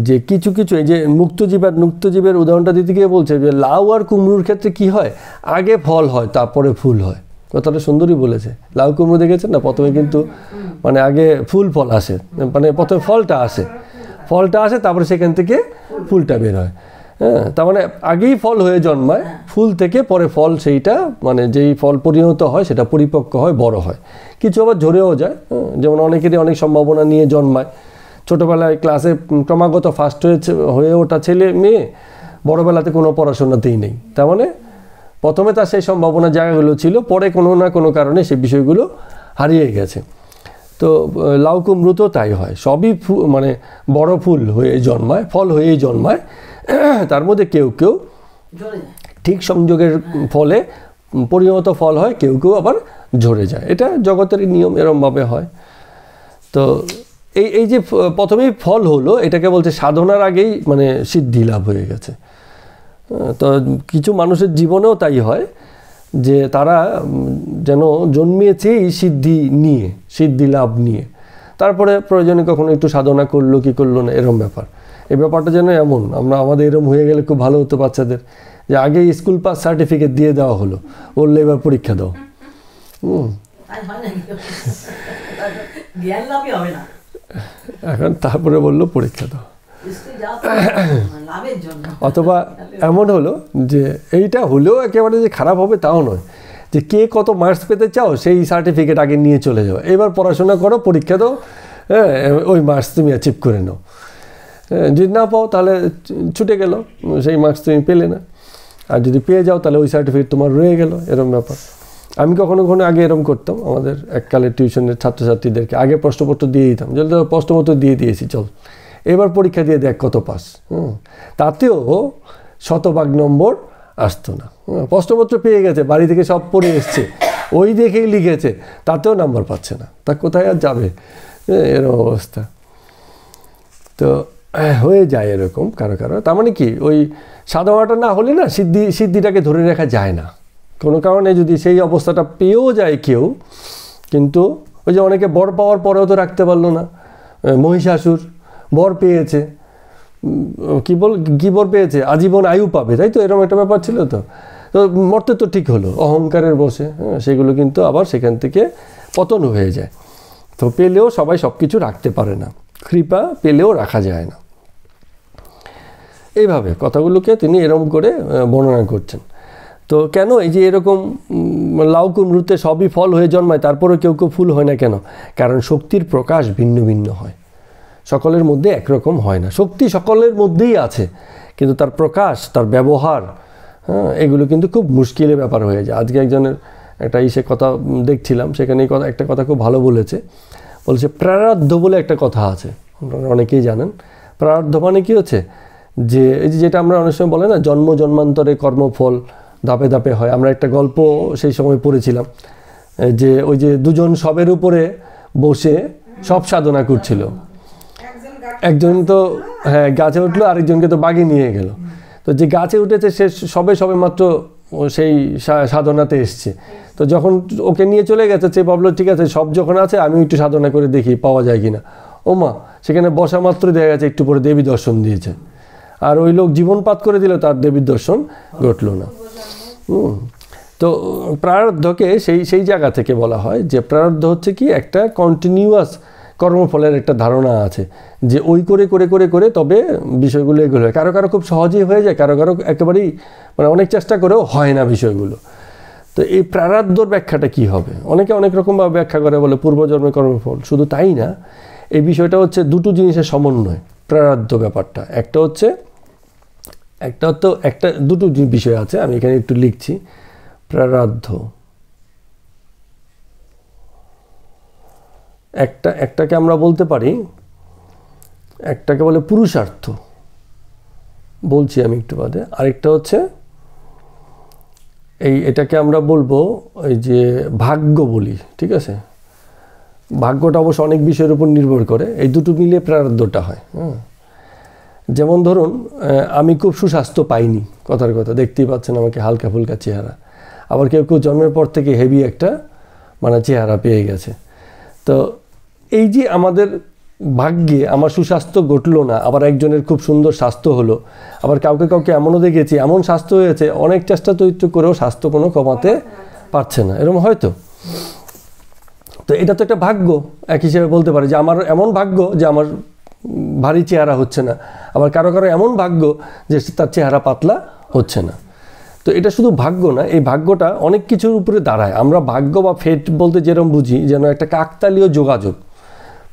Speaker 1: যে কিছু কিছু এই যে মুক্তজীবের উদাহরণটা দিতে গিয়ে বলছে যে লাউ আর কুমড়োর ক্ষেত্রে কি হয়, আগে ফল হয় তারপরে ফুল হয়। কথাটা সুন্দরই বলেছে। লাউ কুমড়ো দেখেছেন না, প্রথমে কিন্তু মানে আগে ফল আসে, মানে প্রথমে ফলটা আসে তারপরে সেখান থেকে ফুলটা বের হয়। হ্যাঁ, তার মানে আগেই ফল হয়ে জন্মায়, ফুল থেকে পরে ফল, সেইটা মানে যেই ফল পরিণত হয় সেটা পরিপক্ক হয়, বড় হয়। কিছু আবার ঝরেও যায়, যেমন অনেকেরই অনেক সম্ভাবনা নিয়ে জন্মায়। ছোটোবেলায় ক্লাসে ক্রমাগত ফার্স্ট হয়ে ওঠা ছেলে মেয়ে বড়োবেলাতে কোনো পড়াশোনাতেই নেই। তার মানে প্রথমে তার সেই সম্ভাবনা জায়গাগুলো ছিল, পরে কোনো না কোনো কারণে সেই বিষয়গুলো হারিয়ে গেছে। তো লাউ কুমড়ো তো তাই হয়, সবই মানে বড় ফুল হয়ে জন্মায়, ফল হয়েই জন্মায়। তার মধ্যে কেউ কেউ ঠিক সংযোগের ফলে পরিণত ফল হয়, কেউ কেউ আবার ঝরে যায়। এটা জগতের নিয়ম, এরমভাবে হয়। তো এই যে প্রথমেই ফল হলো, এটাকে বলছে সাধনার আগেই মানে সিদ্ধি লাভ হয়ে গেছে। তো কিছু মানুষের জীবনেও তাই হয় যে তারা যেন জন্মিয়েছেই সিদ্ধি লাভ নিয়ে, তারপরে প্রয়োজনে কখনো একটু সাধনা করলো কি করলো না, এরম ব্যাপার। এই ব্যাপারটা যেন এমন, আমাদের এরম হয়ে গেলে খুব ভালো হতো বাচ্চাদের, যে আগে স্কুল পাস সার্টিফিকেট দিয়ে দেওয়া হলো, বললে এবার পরীক্ষা দাও। এখন তারপরে বললো পরীক্ষা দাও। অথবা এমন হলো যে এইটা হলেও একেবারে যে খারাপ হবে তাও নয়, যে কে কত মার্কস পেতে চাও সেই সার্টিফিকেট আগে নিয়ে চলে যাও, এবার পড়াশোনা করো, পরীক্ষা দাও, হ্যাঁ ওই মার্কস তুমি অ্যাচিভ করে নাও। যদি না পাও তাহলে ছুটে গেল, সেই মার্কস তুমি পেলে না। আর যদি পেয়ে যাও তাহলে ওই সার্টিফিকেট তোমার রয়ে গেল, এরকম ব্যাপার। আমি কখনো আগে এরকম করতাম, আমাদের এককালের টিউশনের ছাত্রছাত্রীদেরকে আগে প্রশ্নপত্র দিয়ে দিতাম, যদি প্রশ্নপত্র দিয়ে দিয়েছি, চল এবার পরীক্ষা দিয়ে দেখ কত পাস। তাতেও শতভাগ নম্বর আসতো না। প্রশ্নপত্র পেয়ে গেছে, বাড়ি থেকে সব পড়ে এসছে, ওই দেখেই লিখেছে, তাতেও নাম্বার পাচ্ছে না, তা কোথায় আর যাবে, এরকম অবস্থা। তো হয়ে যায় এরকম কারো। তার মানে কি, ওই সাধনাটা না হলে না সিদ্ধিটাকে ধরে রাখা যায় না। কোনো কারণে যদি সেই অবস্থাটা পেয়েও যায় কেউ, কিন্তু ওই যে অনেকে বর পাওয়ার পরেও তো রাখতে পারলো না। মহিষাসুর বর পেয়েছে, কি বর পেয়েছে, আজীবন আয়ু পাবে, তাই তো, এরকম একটা ব্যাপার ছিল। তো মরতে তো ঠিক হলো অহংকারের বসে, সেগুলো কিন্তু আবার সেখান থেকে পতন হয়ে যায়। তো পেলেও সবাই সব কিছু রাখতে পারে না, কৃপা পেলেও রাখা যায় না। এইভাবে কথাগুলোকে তিনি এরকম করে বর্ণনা করছেন। তো কেন এই যে এরকম লাউ কুমড়োতে সবই ফল হয়ে জন্মায়, তারপরে কেউ কেউ ফুল হয় না কেন? কারণ শক্তির প্রকাশ ভিন্ন ভিন্ন হয়, সকলের মধ্যে একরকম হয় না। শক্তি সকলের মধ্যেই আছে, কিন্তু তার প্রকাশ, তার ব্যবহার, এগুলো কিন্তু খুব মুশকিলের ব্যাপার হয়ে যায়। আজকে একজনের একটা কথা দেখছিলাম, সেখানে একটা কথা খুব ভালো বলছে প্রারব্ধ বলে একটা কথা আছে, আপনারা অনেকেই জানেন। প্রারব্ধ মানে কি হচ্ছে, যে এই যেটা আমরা অনেক সময় বলে না, জন্ম জন্মান্তরে কর্মফল ধাপে ধাপে হয়। আমরা একটা গল্প সেই সময় পড়েছিলাম, যে ওই যে দুজন সবের উপরে বসে সব সাধনা করছিল, একজন তো হ্যাঁ গাছে উঠলো, আরেকজনকে তো বাগে নিয়ে গেল। তো যে গাছে উঠেছে সে সবে মাত্র সেই সাধনাতে এসছে। তো যখন ওকে নিয়ে চলে গেছে, সে ভাবলো ঠিক আছে সব যখন আছে আমি একটু সাধনা করে দেখি পাওয়া যায় কিনা। ও মা, সেখানে বসা মাত্রই দেখা গেছে একটু পরে দেবী দর্শন দিয়েছে, আর ওই লোক জীবনপাত করে দিল, তার দেবীর দর্শন ঘটল না। তো প্রারব্ধকে সেই জায়গা থেকে বলা হয় যে প্রারব্ধ হচ্ছে কি, একটা কন্টিনিউয়াস কর্মফলের একটা ধারণা আছে, যে ওই করে করে করে করে তবে বিষয়গুলো এগুলো হয়। কারো কারো খুব সহজেই হয়ে যায়, কারো কারো একেবারেই মানে অনেক চেষ্টা করেও হয় না বিষয়গুলো। তো এই প্রারব্ধর ব্যাখ্যাটা কি হবে, অনেকে অনেক রকমভাবে ব্যাখ্যা করে, বলে পূর্বজন্মের কর্মফল। শুধু তাই না, এই বিষয়টা হচ্ছে দুটো জিনিসের সমন্বয় প্রারব্ধ ব্যাপারটা। একটা দুটো বিষয় আছে, আমি এখানে একটু লিখছি। প্রারব্ধ একটাকে আমরা বলতে পারি, একটাকে বলে পুরুষার্থ, বলছি আমি একটু বাদে। আরেকটা হচ্ছে এটাকে আমরা বলবো এই যে ভাগ্য বলি, ঠিক আছে। ভাগ্যটা অবশ্য অনেক বিষয়ের উপর নির্ভর করে, এই দুটো মিলিয়ে প্রারব্ধটা হয়। যেমন ধরুন আমি খুব সুস্বাস্থ্য পাইনি, কথার কথা, দেখতেই পাচ্ছেন আমাকে হালকা ফুলকা চেহারা। আবার কেউ কেউ জন্মের পর থেকে হেভি একটা মানে চেহারা পেয়ে গেছে। তো এই যে আমাদের ভাগ্যে আমার সুস্বাস্থ্য ঘটলো না, আবার একজনের খুব সুন্দর স্বাস্থ্য হলো, আবার কাউকে কাউকে এমনও দেখেছি এমন স্বাস্থ্য হয়েছে অনেক চেষ্টা চরিত্র করেও স্বাস্থ্য কোনো কমাতে পারছে না, এরকম হয়তো। তো এটা তো একটা ভাগ্য এক হিসেবে বলতে পারে যে আমার এমন ভাগ্য যে আমার ভারী চেহারা হচ্ছে না, আবার কারো কারো এমন ভাগ্য যে তার চেহারা পাতলা হচ্ছে না। তো এটা শুধু ভাগ্য না, এই ভাগ্যটা অনেক কিছুর উপরে দাঁড়ায়। আমরা ভাগ্য বা ফেট বলতে যেরকম বুঝি যেন একটা কাকতালীয় যোগাযোগ।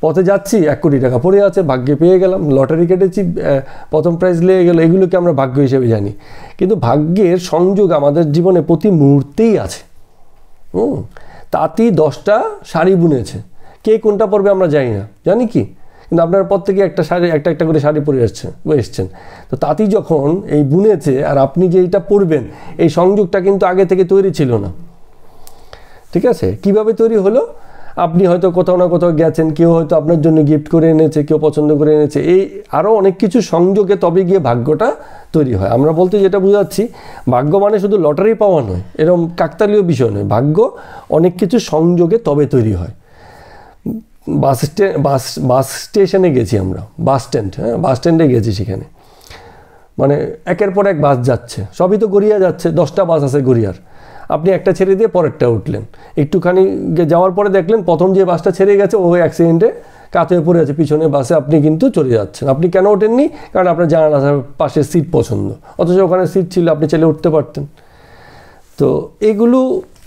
Speaker 1: পথে যাচ্ছি 1 কোটি টাকা পড়ে আছে, ভাগ্যে পেয়ে গেলাম, লটারি কেটেছি, প্রথম প্রাইজ লেগে গেল, এগুলোকে আমরা ভাগ্য হিসেবে জানি। কিন্তু ভাগ্যের সংযোগ আমাদের জীবনে প্রতি মুহূর্তেই আছে। তাঁতি 10টা শাড়ি বুনেছে, কে কোনটা পরবে আমরা জানি না, জানি কি? কিন্তু আপনার প্রত্যেকে একটা শাড়ি একটা করে শাড়ি পরে এসছেন। তো তাঁতি যখন এই বুনেছে আর আপনি যে এইটা পরবেন, এই সংযোগটা কিন্তু আগে থেকে তৈরি ছিল না। ঠিক আছে, কিভাবে তৈরি হলো? আপনি হয়তো কোথাও না কোথাও গেছেন, কেউ হয়তো আপনার জন্য গিফট করে এনেছে, কেউ পছন্দ করে এনেছে, এই আরও অনেক কিছু সংযোগে তবে গিয়ে ভাগ্যটা তৈরি হয়। আমরা বলতে যেটা বোঝাচ্ছি, ভাগ্য মানে শুধু লটারি পাওয়া নয়, এরকম কাকতালীয় বিষয় নয়। ভাগ্য অনেক কিছু সংযোগে তবে তৈরি হয়। বাস স্টেশনে গেছি আমরা, বাস স্ট্যান্ডে গেছি, সেখানে মানে একের পর এক বাস যাচ্ছে, সবই তো গড়িয়া যাচ্ছে, 10টা বাস আছে গড়িয়ার। আপনি একটা ছেড়ে দিয়ে পরেরটা উঠলেন, একটুখানি যাওয়ার পরে দেখলেন প্রথম যে বাসটা ছেড়ে গেছে ও অ্যাক্সিডেন্টে কাত হয়ে পড়ে আছে, পিছনে বাসে আপনি কিন্তু চলে যাচ্ছেন। আপনি কেন ওঠেননি? কারণ আপনার জানালার পাশে সিট পছন্দ, অথচ ওখানে সিট ছিল, আপনি চাইলে উঠতে পারতেন। তো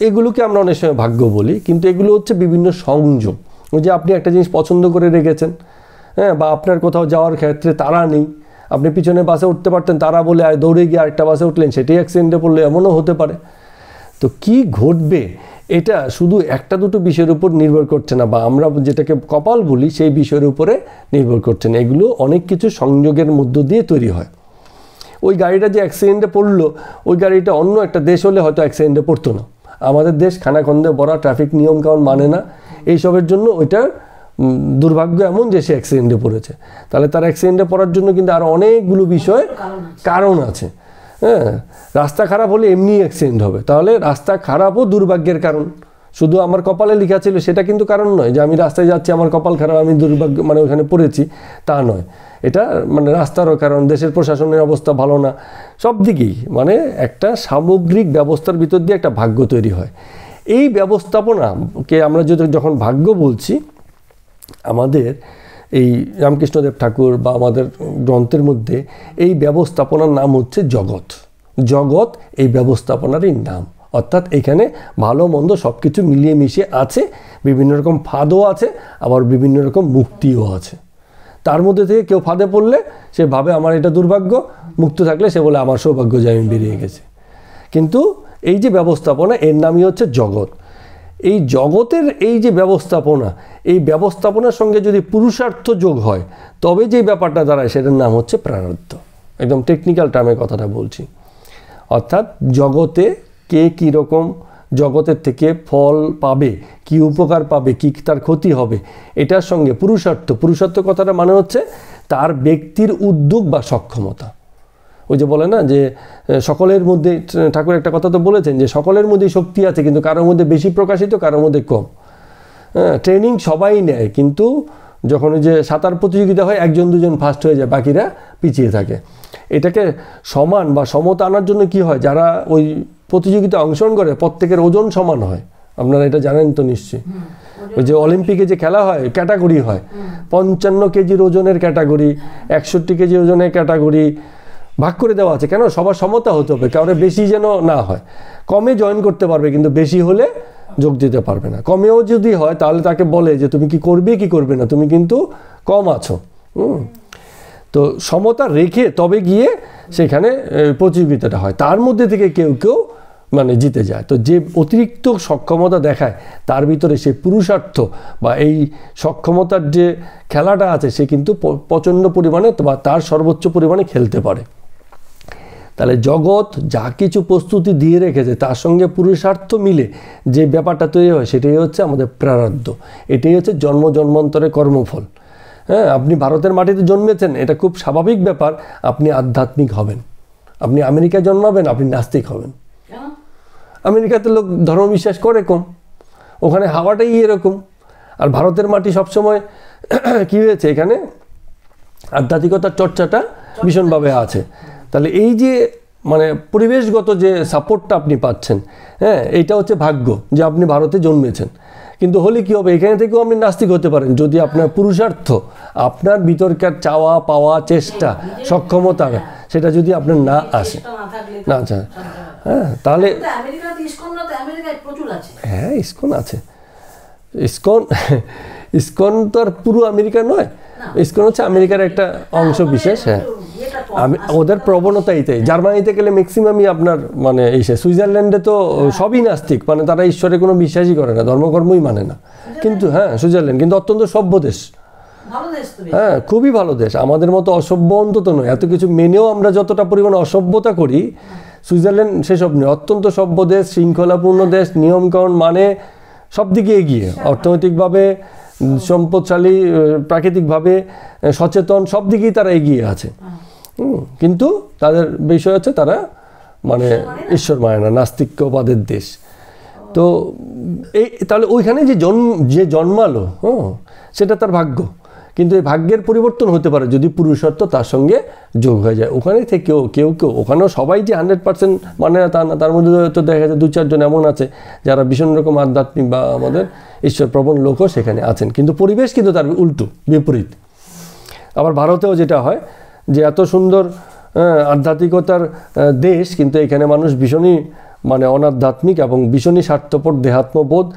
Speaker 1: এগুলোকে আমরা অনেক সময় ভাগ্য বলি, কিন্তু এগুলো হচ্ছে বিভিন্ন সংযোগ। ওই যে আপনি একটা জিনিস পছন্দ করে রেখেছেন, হ্যাঁ, বা আপনার কোথাও যাওয়ার ক্ষেত্রে তারা নেই, আপনি পিছনে বাসে উঠতে পারতেন, তারা বলে আর দৌড়ে গিয়ে আরেকটা বাসে উঠলেন, সেটাই অ্যাক্সিডেন্টে পড়লে, এমনও হতে পারে। তো কি ঘটবে এটা শুধু একটা দুটো বিষয়ের উপর নির্ভর করছে না, বা আমরা যেটাকে কপাল বলি সেই বিষয়ের উপরে নির্ভর করছে না। এগুলো অনেক কিছু সংযোগের মধ্য দিয়ে তৈরি হয়। ওই গাড়িটা যে অ্যাক্সিডেন্টে পড়লো, ওই গাড়িটা অন্য একটা দেশ হলে হয়তো অ্যাক্সিডেন্টে পড়তো না। আমাদের দেশ খানাখন্দে ভরা, ট্রাফিক নিয়মকানুন মানে না, এইসবের জন্য ওইটার দুর্ভাগ্য এমন যে সে অ্যাক্সিডেন্টে পড়েছে। তাহলে তার অ্যাক্সিডেন্টে পড়ার জন্য কিন্তু আরও অনেকগুলো বিষয় কারণ আছে। হ্যাঁ, রাস্তা খারাপ হলে এমনি অ্যাক্সিডেন্ট হবে, তাহলে রাস্তা খারাপও দুর্ভাগ্যের কারণ। শুধু আমার কপালে লেখা ছিল সেটা কিন্তু কারণ নয় যে আমি রাস্তায় যাচ্ছি আমার কপাল খারাপ, আমি দুর্ভাগ্য মানে ওখানে পড়েছি, তা নয়। এটা মানে রাস্তারও কারণ, দেশের প্রশাসনের অবস্থা ভালো না, সব দিকেই মানে একটা সামগ্রিক ব্যবস্থার ভিতর দিয়ে একটা ভাগ্য তৈরি হয়। এই ব্যবস্থাপনাকে আমরা যখন ভাগ্য বলছি, আমাদের এই রামকৃষ্ণদেব ঠাকুর বা আমাদের গ্রন্থের মধ্যে এই ব্যবস্থাপনার নাম হচ্ছে জগৎ। জগৎ এই ব্যবস্থাপনারই নাম, অর্থাৎ এখানে ভালো মন্দ সব কিছু মিলিয়ে মিশিয়ে আছে, বিভিন্ন রকম ফাঁদও আছে, আবার বিভিন্ন রকম মুক্তিও আছে। তার মধ্যে থেকে কেউ ফাঁদে পড়লে সে ভাবে আমার এটা দুর্ভাগ্য, মুক্ত থাকলে সে বলে আমার সৌভাগ্য যে আমি বেরিয়ে গেছি। কিন্তু এই যে ব্যবস্থাপনা, এর নামই হচ্ছে জগৎ। এই জগতের এই যে ব্যবস্থাপনা, এই ব্যবস্থাপনার সঙ্গে যদি পুরুষার্থ যোগ হয় তবে যে ব্যাপারটা দাঁড়ায় সেটার নাম হচ্ছে প্রারব্ধ। একদম টেকনিক্যাল টার্মে কথাটা বলছি। অর্থাৎ জগতে কে কীরকম জগতের থেকে ফল পাবে, কি উপকার পাবে, কি তার ক্ষতি হবে, এটার সঙ্গে পুরুষার্থ কথাটা মানে হচ্ছে তার ব্যক্তির উদ্যোগ বা সক্ষমতা। ওই যে বলে না যে সকলের মধ্যে, ঠাকুর একটা কথা তো বলেছেন যে সকলের মধ্যেই শক্তি আছে, কিন্তু কারোর মধ্যে বেশি প্রকাশিত, কারোর মধ্যে কম। হ্যাঁ, ট্রেনিং সবাই নেয়, কিন্তু যখন ওই যে সাঁতার প্রতিযোগিতা হয় 1-2 জন ফার্স্ট হয়ে যায়, বাকিরা পিছিয়ে থাকে। এটাকে সমান বা সমতা আনার জন্য কি হয়, যারা ওই প্রতিযোগিতা অংশগ্রহণ করে প্রত্যেকের ওজন সমান হয়। আপনারা এটা জানেন তো নিশ্চয়ই। ওই যে অলিম্পিকে যে খেলা হয়, ক্যাটাগরি হয়, 55 কেজির ওজনের ক্যাটাগরি, 61 কেজি ওজনের ক্যাটাগরি ভাগ করে দেওয়া আছে। কেন? সবার সমতা হতে হবে, কারো বেশি যেন না হয়। কমে জয়েন করতে পারবে, কিন্তু বেশি হলে যোগ দিতে পারবে না। কমেও যদি হয় তাহলে তাকে বলে যে তুমি কি করবে কি করবে না, তুমি কিন্তু কম আছো। তো সমতা রেখে তবে গিয়ে সেখানে প্রতিযোগিতাটা হয়, তার মধ্যে থেকে কেউ কেউ মানে জিতে যায়। তো যে অতিরিক্ত সক্ষমতা দেখায় তার ভিতরে সে পুরুষার্থ বা এই সক্ষমতার যে খেলাটা আছে সে কিন্তু প্রচণ্ড পরিমাণে বা তার সর্বোচ্চ পরিমাণে খেলতে পারে। তাহলে জগৎ যা কিছু প্রস্তুতি দিয়ে রেখেছে তার সঙ্গে পুরুষার্থ মিলে যে ব্যাপারটা তৈরি হয় সেটাই হচ্ছে আমাদের প্রারব্ধ। এটাই হচ্ছে জন্ম জন্মান্তরের কর্মফল। হ্যাঁ, আপনি ভারতের মাটিতে জন্মেছেন, এটা খুব স্বাভাবিক ব্যাপার, আপনি আধ্যাত্মিক হবেন। আপনি আমেরিকায় জন্মাবেন, আপনি নাস্তিক হবেন। আমেরিকাতে লোক ধর্ম বিশ্বাস করে কম, ওখানে হাওয়াটাই এরকম। আর ভারতের মাটি সবসময় কী হয়েছে, এখানে আধ্যাত্মিকতার চর্চাটা ভীষণভাবে আছে। তাহলে এই যে মানে পরিবেশগত যে সাপোর্টটা আপনি পাচ্ছেন, হ্যাঁ, এইটা হচ্ছে ভাগ্য যে আপনি ভারতে জন্মেছেন। কিন্তু হলে কী হবে, এখানে থেকেও আপনি নাস্তিক হতে পারেন যদি আপনার পুরুষার্থ, আপনার ভিতরকার চাওয়া পাওয়া চেষ্টা সক্ষমতা সেটা যদি আপনার না আসে, না আচ্ছা, হ্যাঁ, তাহলে হ্যাঁ ইসকন আছে। ইসকন তো আর পুরো আমেরিকা নয়, ইসকন হচ্ছে আমেরিকার একটা অংশ বিশেষ। হ্যাঁ, ওদের প্রবণতাই তাই। জার্মানিতে গেলে ম্যাক্সিমামই আপনার মানে সুইজারল্যান্ডে তো সবই নাস্তিক, মানে তারা ঈশ্বরে কোনো বিশ্বাসই করে না, ধর্মকর্মই মানে না। কিন্তু হ্যাঁ, সুইজারল্যান্ড কিন্তু অত্যন্ত সভ্য দেশ, হ্যাঁ, খুবই ভালো দেশ। আমাদের মতো অসভ্য অন্তত নয়, এত কিছু মেনেও আমরা যতটা পরিমাণে অসভ্যতা করি, সুইজারল্যান্ড সেসব নেই। অত্যন্ত সভ্য দেশ, শৃঙ্খলাপূর্ণ দেশ, নিয়মকানুন মানে সব দিকে এগিয়ে, অর্থনৈতিকভাবে সম্পদশালী, প্রাকৃতিকভাবে সচেতন, সব দিকেই তারা এগিয়ে আছে। কিন্তু তাদের বিষয় হচ্ছে তারা মানে ঈশ্বর মানে না, নাস্তিক্যবাদের দেশ। তো এই তাহলে ওইখানে যে জন্মালো, সেটা তার ভাগ্য। কিন্তু এই ভাগ্যের পরিবর্তন হতে পারে যদি পুরুষত্ব তার সঙ্গে যোগ হয়ে যায়। ওখানে থেকেও কেউ ওখানেও সবাই যে 100% মানে না তা না, তার মধ্যে তো দেখা যায় 2-4 জন এমন আছে যারা ভীষণ রকম আধ্যাত্মিক বা আমাদের ঈশ্বর প্রবণ লোকও সেখানে আছেন। কিন্তু পরিবেশ কিন্তু তার উল্টো, বিপরীত। আবার ভারতেও যেটা হয় যে এত সুন্দর আধ্যাত্মিকতার দেশ, কিন্তু এখানে মানুষ ভীষণই মানে অনাধ্যাত্মিক এবং ভীষণই স্বার্থপর, দেহাত্মবোধ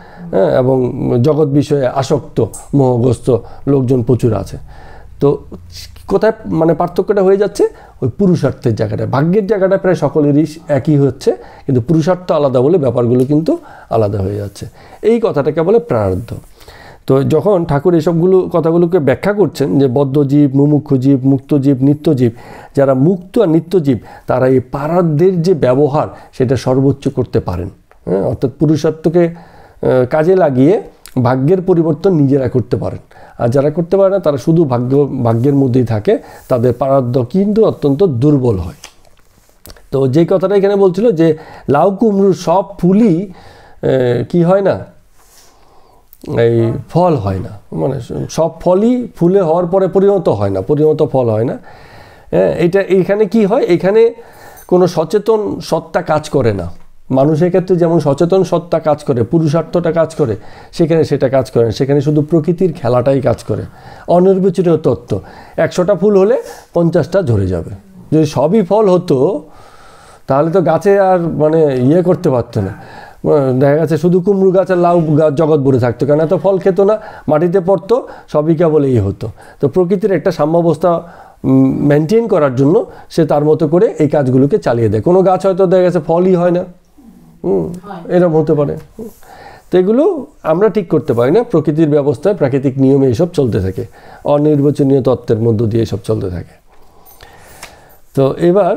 Speaker 1: এবং জগৎ বিষয়ে আসক্ত, মোহগ্রস্ত লোকজন প্রচুর আছে। তো কোথায় মানে পার্থক্যটা হয়ে যাচ্ছে, ওই পুরুষার্থের জায়গাটা। ভাগ্যের জায়গাটা প্রায় সকলেরই একই হচ্ছে, কিন্তু পুরুষার্থ আলাদা বলে ব্যাপারগুলো কিন্তু আলাদা হয়ে যাচ্ছে। এই কথাটাকে বলে প্রারব্ধ। তো যখন ঠাকুর এসবগুলো কথাগুলোকে ব্যাখ্যা করছেন যে বদ্ধজীব, মুমুক্ষুজীব, মুক্তজীব, নিত্যজীব, যারা মুক্ত আর নিত্যজীব তারা এই প্রারব্ধের যে ব্যবহার সেটা সর্বোচ্চ করতে পারেন। হ্যাঁ, অর্থাৎ পুরুষার্থকে কাজে লাগিয়ে ভাগ্যের পরিবর্তন নিজেরা করতে পারেন। আর যারা করতে পারে না তারা শুধু ভাগ্যের মধ্যেই থাকে, তাদের প্রারব্ধ কিন্তু অত্যন্ত দুর্বল হয়। তো যে কথাটা এখানে বলছিল যে লাউ কুমড়োর সব ফুলই কি হয় না, এই ফল হয় না, মানে সব ফলই ফুলে হওয়ার পরে পরিণত হয় না, পরিণত ফল হয় না। হ্যাঁ, এইখানে কি হয়, এখানে কোনো সচেতন সত্তা কাজ করে না। মানুষের ক্ষেত্রে যেমন সচেতন সত্তা কাজ করে, পুরুষার্থটা কাজ করে, সেখানে সেটা কাজ করে না। সেখানে শুধু প্রকৃতির খেলাটাই কাজ করে, অনির্বাচিত তত্ত্ব। 100টা ফুল হলে 50টা ঝরে যাবে। যদি সবই ফল হতো তাহলে তো গাছে আর মানে করতে পারতো না। দেখা গেছে শুধু কুমড়ো গাছ আর লাউ গাছ জগৎ ভরে থাকতো, কেন এত ফল খেত না, মাটিতে পড়তো, সবই কেবল হতো। তো প্রকৃতির একটা সাম্যাবস্থা মেনটেন করার জন্য সে তার মতো করে এই কাজগুলোকে চালিয়ে দেয়। কোনো গাছ হয়তো দেখা গেছে ফলই হয় না, এরকম হতে পারে। তো এগুলো আমরা ঠিক করতে পারি না, প্রকৃতির ব্যবস্থায় প্রাকৃতিক নিয়মে এসব চলতে থাকে, অনির্বাচনীয় তত্ত্বের মধ্য দিয়ে এসব চলতে থাকে। তো এবার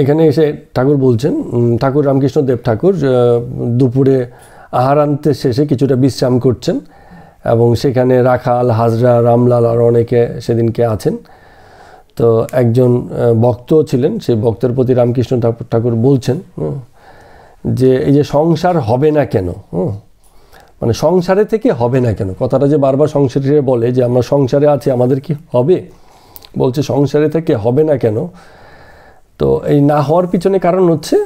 Speaker 1: এখানে এসে ঠাকুর বলছেন, ঠাকুর রামকৃষ্ণ দেব ঠাকুর দুপুরে আহারান্তের শেষে কিছুটা বিশ্রাম করছেন এবং সেখানে রাখাল, হাজরা, রামলাল আর অনেকে সেদিনকে আছেন। তো একজন ভক্ত ছিলেন, সেই ভক্তের প্রতি রামকৃষ্ণ ঠাকুর বলছেন যে এই যে সংসার হবে না কেন, মানে সংসারে থেকে হবে না কেন, কথাটা যে বারবার সংসারে বলে যে আমরা সংসারে আছি আমাদের কি হবে, বলছে সংসারে থেকে হবে না কেন। তো এই না হওয়ার পিছনে কারণ হচ্ছে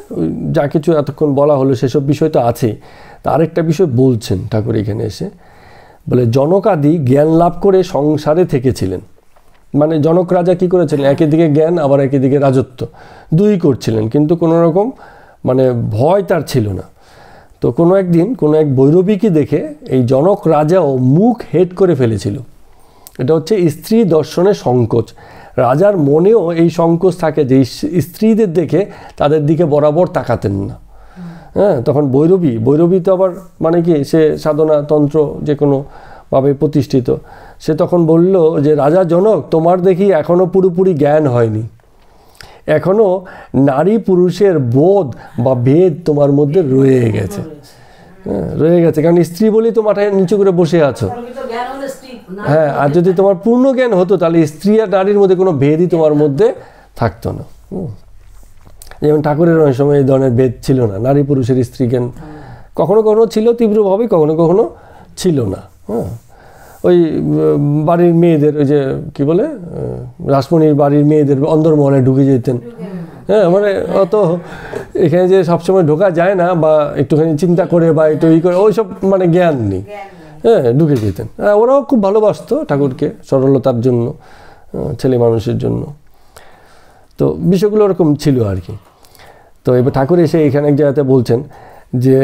Speaker 1: যা কিছু এতক্ষণ বলা হলো সেসব বিষয় তো আছেই। তা আরেকটা বিষয় বলছেন ঠাকুর এখানে এসে, বলে জনকাদি জ্ঞান লাভ করে সংসারে থেকেছিলেন। মানে জনক রাজা কী করেছিলেন, একদিকে জ্ঞান আবার একদিকে রাজত্ব, দুই করছিলেন, কিন্তু কোনো রকম মানে ভয় তার ছিল না। তো কোনো একদিন কোনো এক বৈরবীকে দেখে এই জনক রাজাও মুখ হেট করে ফেলেছিল। এটা হচ্ছে স্ত্রী দর্শনের সংকোচ। রাজার মনেও এই সংকোচ থাকে যে স্ত্রীদের দেখে তাদের দিকে বরাবর তাকাতেন না। হ্যাঁ, তখন বৈরবী তো আবার মানে কি, সে সাধনা তন্ত্র যে কোনোভাবে প্রতিষ্ঠিত। সে তখন বলল যে রাজা জনক, তোমার দেখি এখনও পুরোপুরি জ্ঞান হয়নি, এখনও নারী পুরুষের বোধ বা ভেদ তোমার মধ্যে রয়ে গেছে। হ্যাঁ, রয়ে গেছে, কারণ স্ত্রী বলেই তো মাথায় নিচু করে বসে আছো। হ্যাঁ, আর যদি তোমার পূর্ণ জ্ঞান হতো তাহলে স্ত্রী আর নারীর মধ্যে কোনো ভেদই তোমার মধ্যে থাকতো না। যেমন ঠাকুরের অনেক সময় এই ধরনের ভেদ ছিল না, নারী পুরুষের স্ত্রী জ্ঞান কখনো কখনো ছিল তীব্রভাবে, কখনো কখনো ছিল না। হ্যাঁ, ওই বাড়ির মেয়েদের ওই যে কী বলে রাসমণির বাড়ির মেয়েদের অন্দরমহলে ঢুকে যেতেন। হ্যাঁ, মানে অত এখানে যে সবসময় ঢোকা যায় না বা একটুখানি চিন্তা করে বা একটু ই করে ওইসব মানে জ্ঞান নেই। হ্যাঁ, ঢুকে যেতেন। ওরাও খুব ভালোবাসতো ঠাকুরকে সরলতার জন্য, ছেলে মানুষের জন্য। তো বিষয়গুলো ওরকম ছিল আর কি। তো এবার ঠাকুর এসে এখানে এক জায়গাতে বলছেন যে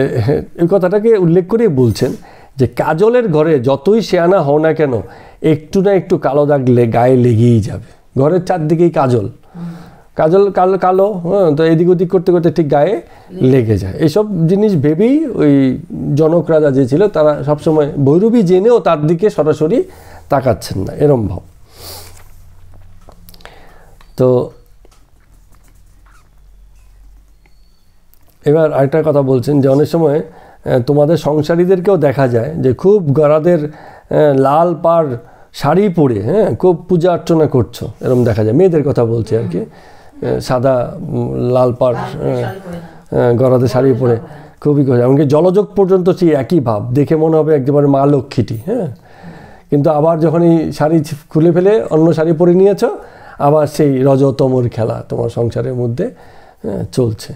Speaker 1: এই কথাটাকে উল্লেখ করে বলছেন যে কাজলের ঘরে যতই শেয়ানা হও না কেন একটু না একটু কালো দাগ গায়ে লেগেই যাবে। ঘরের চারদিকেই কাজল কাজল কালো কালো, হ্যাঁ, তো এদিক ওদিক করতে করতে ঠিক গায়ে লেগে যায়। এইসব জিনিস ভেবেই ওই জনক রাজা যে ছিল তারা সবসময় ভৈরবী জেনেও তার দিকে সরাসরি তাকাচ্ছেন না, এরম ভাব। তো এবার আরেকটা কথা বলছেন যে অনেক সময় তোমাদের সংসারীদেরকেও দেখা যায় যে খুব গরাদের লাল পাড় শাড়ি পরে, হ্যাঁ, খুব পূজা অর্চনা করছো, এরকম দেখা যায়। মেয়েদের কথা বলছি আর কি, সাদা লাল পাড় গরাদের শাড়ি পরে খুবই করে, এমনকি জলযোগ পর্যন্ত সেই একই ভাব, দেখে মনে হবে একেবারে মা লক্ষ্মীটি। হ্যাঁ, কিন্তু আবার যখন এই শাড়ি খুলে ফেলে অন্য শাড়ি পরে নিয়েছ, আবার সেই রজতমর খেলা তোমার সংসারের মধ্যে চলছে।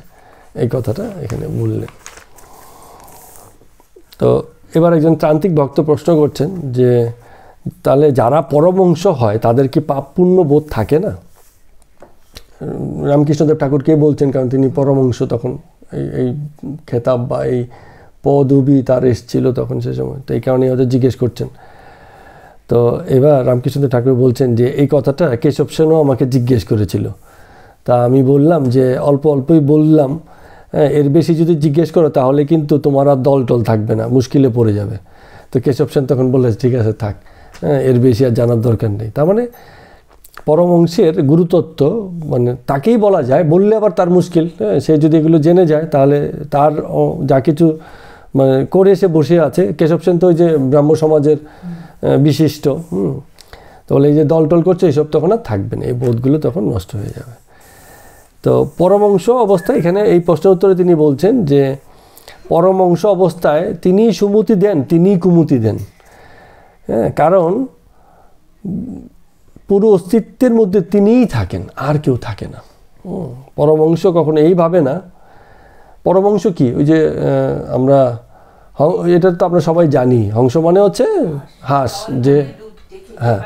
Speaker 1: এই কথাটা এখানে বললেন। তো এবার একজন তান্ত্রিক ভক্ত প্রশ্ন করছেন যে তাহলে যারা পরমংশ হয় তাদের কি পাপ পুণ্য বোধ থাকে না? রামকৃষ্ণদেব ঠাকুরকে বলছেন, কারণ তিনি পরমংশ, তখন এই খেতাব বা এই পদবি তার এসেছিল তখন সে সময়, তো এই কারণে হয়তো জিজ্ঞেস করছেন। তো এবার রামকৃষ্ণদেব ঠাকুর বলছেন যে এই কথাটা কেশব সেনও আমাকে জিজ্ঞেস করেছিল, তা আমি বললাম যে অল্প অল্পই বললাম, এর বেশি যদি জিজ্ঞেস করো তাহলে কিন্তু তোমার আর দল টল থাকবে না, মুশকিলে পড়ে যাবে। তো কেশব সেন তখন বললে ঠিক আছে থাক, এর বেশি আর জানার দরকার নেই। তার মানে পরমংশের গুরুতত্ত্ব মানে তাকেই বলা যায়, বললে আবার তার মুশকিল। সে যদি এগুলো জেনে যায় তাহলে তার যা কিছু মানে করে সে বসে আছে। কেশব সেন তো ওই যে ব্রাহ্ম সমাজের বিশিষ্ট, তাহলে এই যে দল টল করছে এইসব তখন আর থাকবে না, এই বোধগুলো তখন নষ্ট হয়ে যাবে। তো পরমংশ অবস্থায় এখানে এই প্রশ্নের উত্তরে তিনি বলছেন যে পরমংশ অবস্থায় তিনিই সুমতি দেন, তিনিই কুমতি দেন। হ্যাঁ, কারণ পুরো অস্তিত্বের মধ্যে তিনিই থাকেন, আর কেউ থাকে না। পরমংশ কখনো এই ভাবে না। পরমংশ কি, ওই যে আমরা এটা তো আমরা সবাই জানি, হংস মানে হচ্ছে হাঁস, যে হ্যাঁ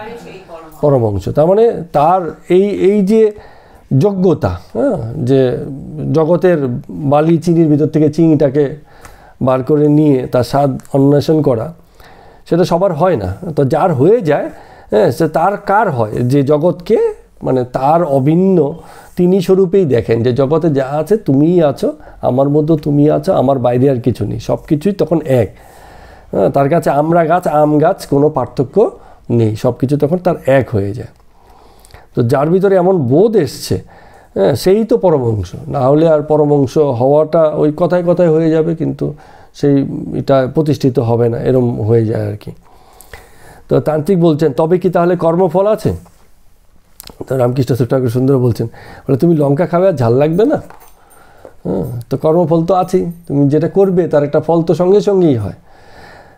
Speaker 1: পরমংশ। তার মানে তার এই যে যোগ্যতা, হ্যাঁ, যে জগতের বালি চিনির ভিতর থেকে চিনিটাকে বার করে নিয়ে তার স্বাদ অন্বেষণ করা, সেটা সবার হয় না। তো যার হয়ে যায়, হ্যাঁ, সে তার কার হয়, যে জগৎকে মানে তার অভিন্ন তিনি স্বরূপেই দেখেন যে জগতে যা আছে তুমিই আছো, আমার মধ্যে তুমি আছো, আমার বাইরে আর কিছু নেই, সব কিছুই তখন এক। হ্যাঁ, তার কাছে আমরা গাছ আম গাছ কোনো পার্থক্য নেই, সব কিছু তখন তার এক হয়ে যায়। তো যার ভিতরে এমন বোধ এসছে, হ্যাঁ, সেই তো পরমংশ। না হলে আর পরমংশ হওয়াটা ওই কথায় কথায় হয়ে যাবে, কিন্তু সেই এটা প্রতিষ্ঠিত হবে না, এরম হয়ে যায় আর কি। তো তান্ত্রিক বলছেন তবে কি তাহলে কর্মফল আছে? তো রামকৃষ্ণ ঠাকুর সুন্দর বলছেন, বলে তুমি লঙ্কা খাবে আর ঝাল লাগবে না? হ্যাঁ, তো কর্মফল তো আছেই, তুমি যেটা করবে তার একটা ফল তো সঙ্গে সঙ্গেই হয়।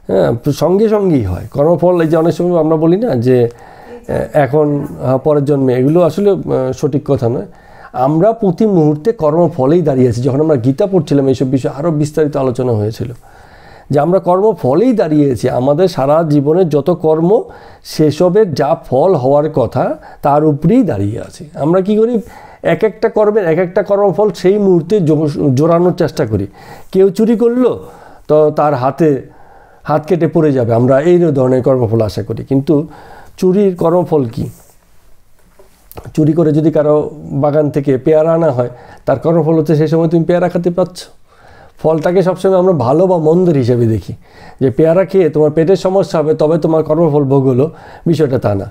Speaker 1: হ্যাঁ, সঙ্গে সঙ্গেই হয় কর্মফল। এই যে অনেক সময় আমরা বলি না যে এখন পরের জন্মে, এগুলো আসলে সঠিক কথা নয়। আমরা প্রতি মুহূর্তে কর্মফলেই দাঁড়িয়ে আছি। যখন আমরা গীতা পড়ছিলাম এইসব বিষয়ে আরও বিস্তারিত আলোচনা হয়েছিল যে আমরা কর্মফলেই দাঁড়িয়েছি। আমাদের সারা জীবনের যত কর্ম, সেসবের যা ফল হওয়ার কথা তার উপরেই দাঁড়িয়ে আছি। আমরা কি করি, এক একটা কর্মের এক একটা কর্মফল সেই মুহূর্তে জোরানোর চেষ্টা করি। কেউ চুরি করলো তো তার হাত কেটে পড়ে যাবে, আমরা এই ধরনের কর্মফল আশা করি। কিন্তু চুরির কর্মফল কি? চুরি করে যদি কারো বাগান থেকে পেয়ারা আনা হয়, তার কর্মফল হচ্ছে সেই সময় তুমি পেয়ারা খেতে পাচ্ছ। ফলটাকে সবসময় আমরা ভালো বা মন্দের হিসেবে দেখি, যে পেয়ারা খেয়ে তোমার পেটের সমস্যা হবে তবে তোমার কর্মফল ভোগ হলো, বিষয়টা তা না।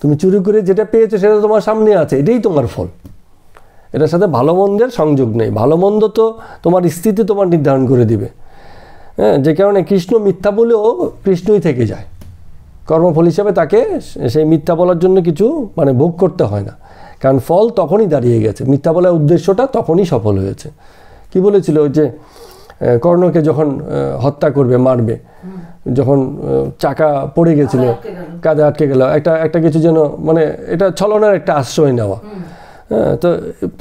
Speaker 1: তুমি চুরি করে যেটা পেয়েছো সেটা তোমার সামনে আছে, এটাই তোমার ফল। এটার সাথে ভালো মন্দের সংযোগ নেই। ভালো মন্দ তো তোমার স্থিতি তোমার নির্ধারণ করে দিবে। হ্যাঁ, যে কারণে কৃষ্ণ মিথ্যা বলেও কৃষ্ণই থেকে যায়। কর্মফল হিসাবে তাকে সেই মিথ্যা বলার জন্য কিছু মানে ভোগ করতে হয় না, কারণ ফল তখনই দাঁড়িয়ে গেছে, মিথ্যা বলার উদ্দেশ্যটা তখনই সফল হয়েছে। কি বলেছিল ওই যে কর্ণকে যখন হত্যা করবে, মারবে, যখন চাকা পড়ে গেছিল, কাঁধে আটকে গেল, একটা কিছু যেন মানে এটা ছলনার একটা আশ্রয় নেওয়া। হ্যাঁ, তো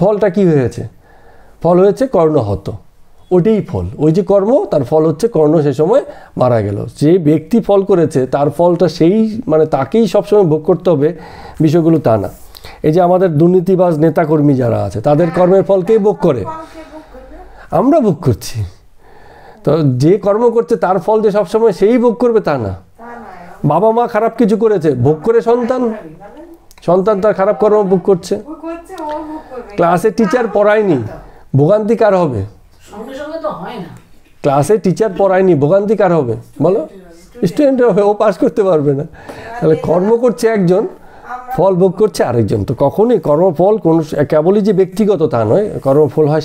Speaker 1: ফলটা কি হয়েছে? ফল হয়েছে কর্ণ হত, ওটাই ফল। ওই যে কর্ম, তার ফল হচ্ছে কর্ণ সে সময় মারা গেল। যে ব্যক্তি ফল করেছে তার ফলটা সেই মানে তাকেই সবসময় ভোগ করতে হবে, বিষয়গুলো তা না। এই যে আমাদের দুর্নীতিবাজ নেতাকর্মী যারা আছে তাদের কর্মের ফলকেই ভোগ করে, আমরা ভোগ করছি। তো যে কর্ম করছে তার ফল যে সবসময় সেই ভোগ করবে তা না। বাবা মা খারাপ কিছু করেছে, ভোগ করে সন্তান তার খারাপ কর্ম ভোগ করছে। ক্লাসে টিচার পড়ায়নি, ভোগান্তি কার হবে? ক্লাসে টিচার পড়ায়নি, ভোগান্তি কার হবে বলো? স্টুডেন্ট হবে, ও পাস করতে পারবে না। তাহলে কর্ম করছে একজন, ফল ভোগ করছে আরেকজন। তো কখনই কর্মফল কোন কেবলই যে ব্যক্তিগত তা নয়, কর্মফল হয়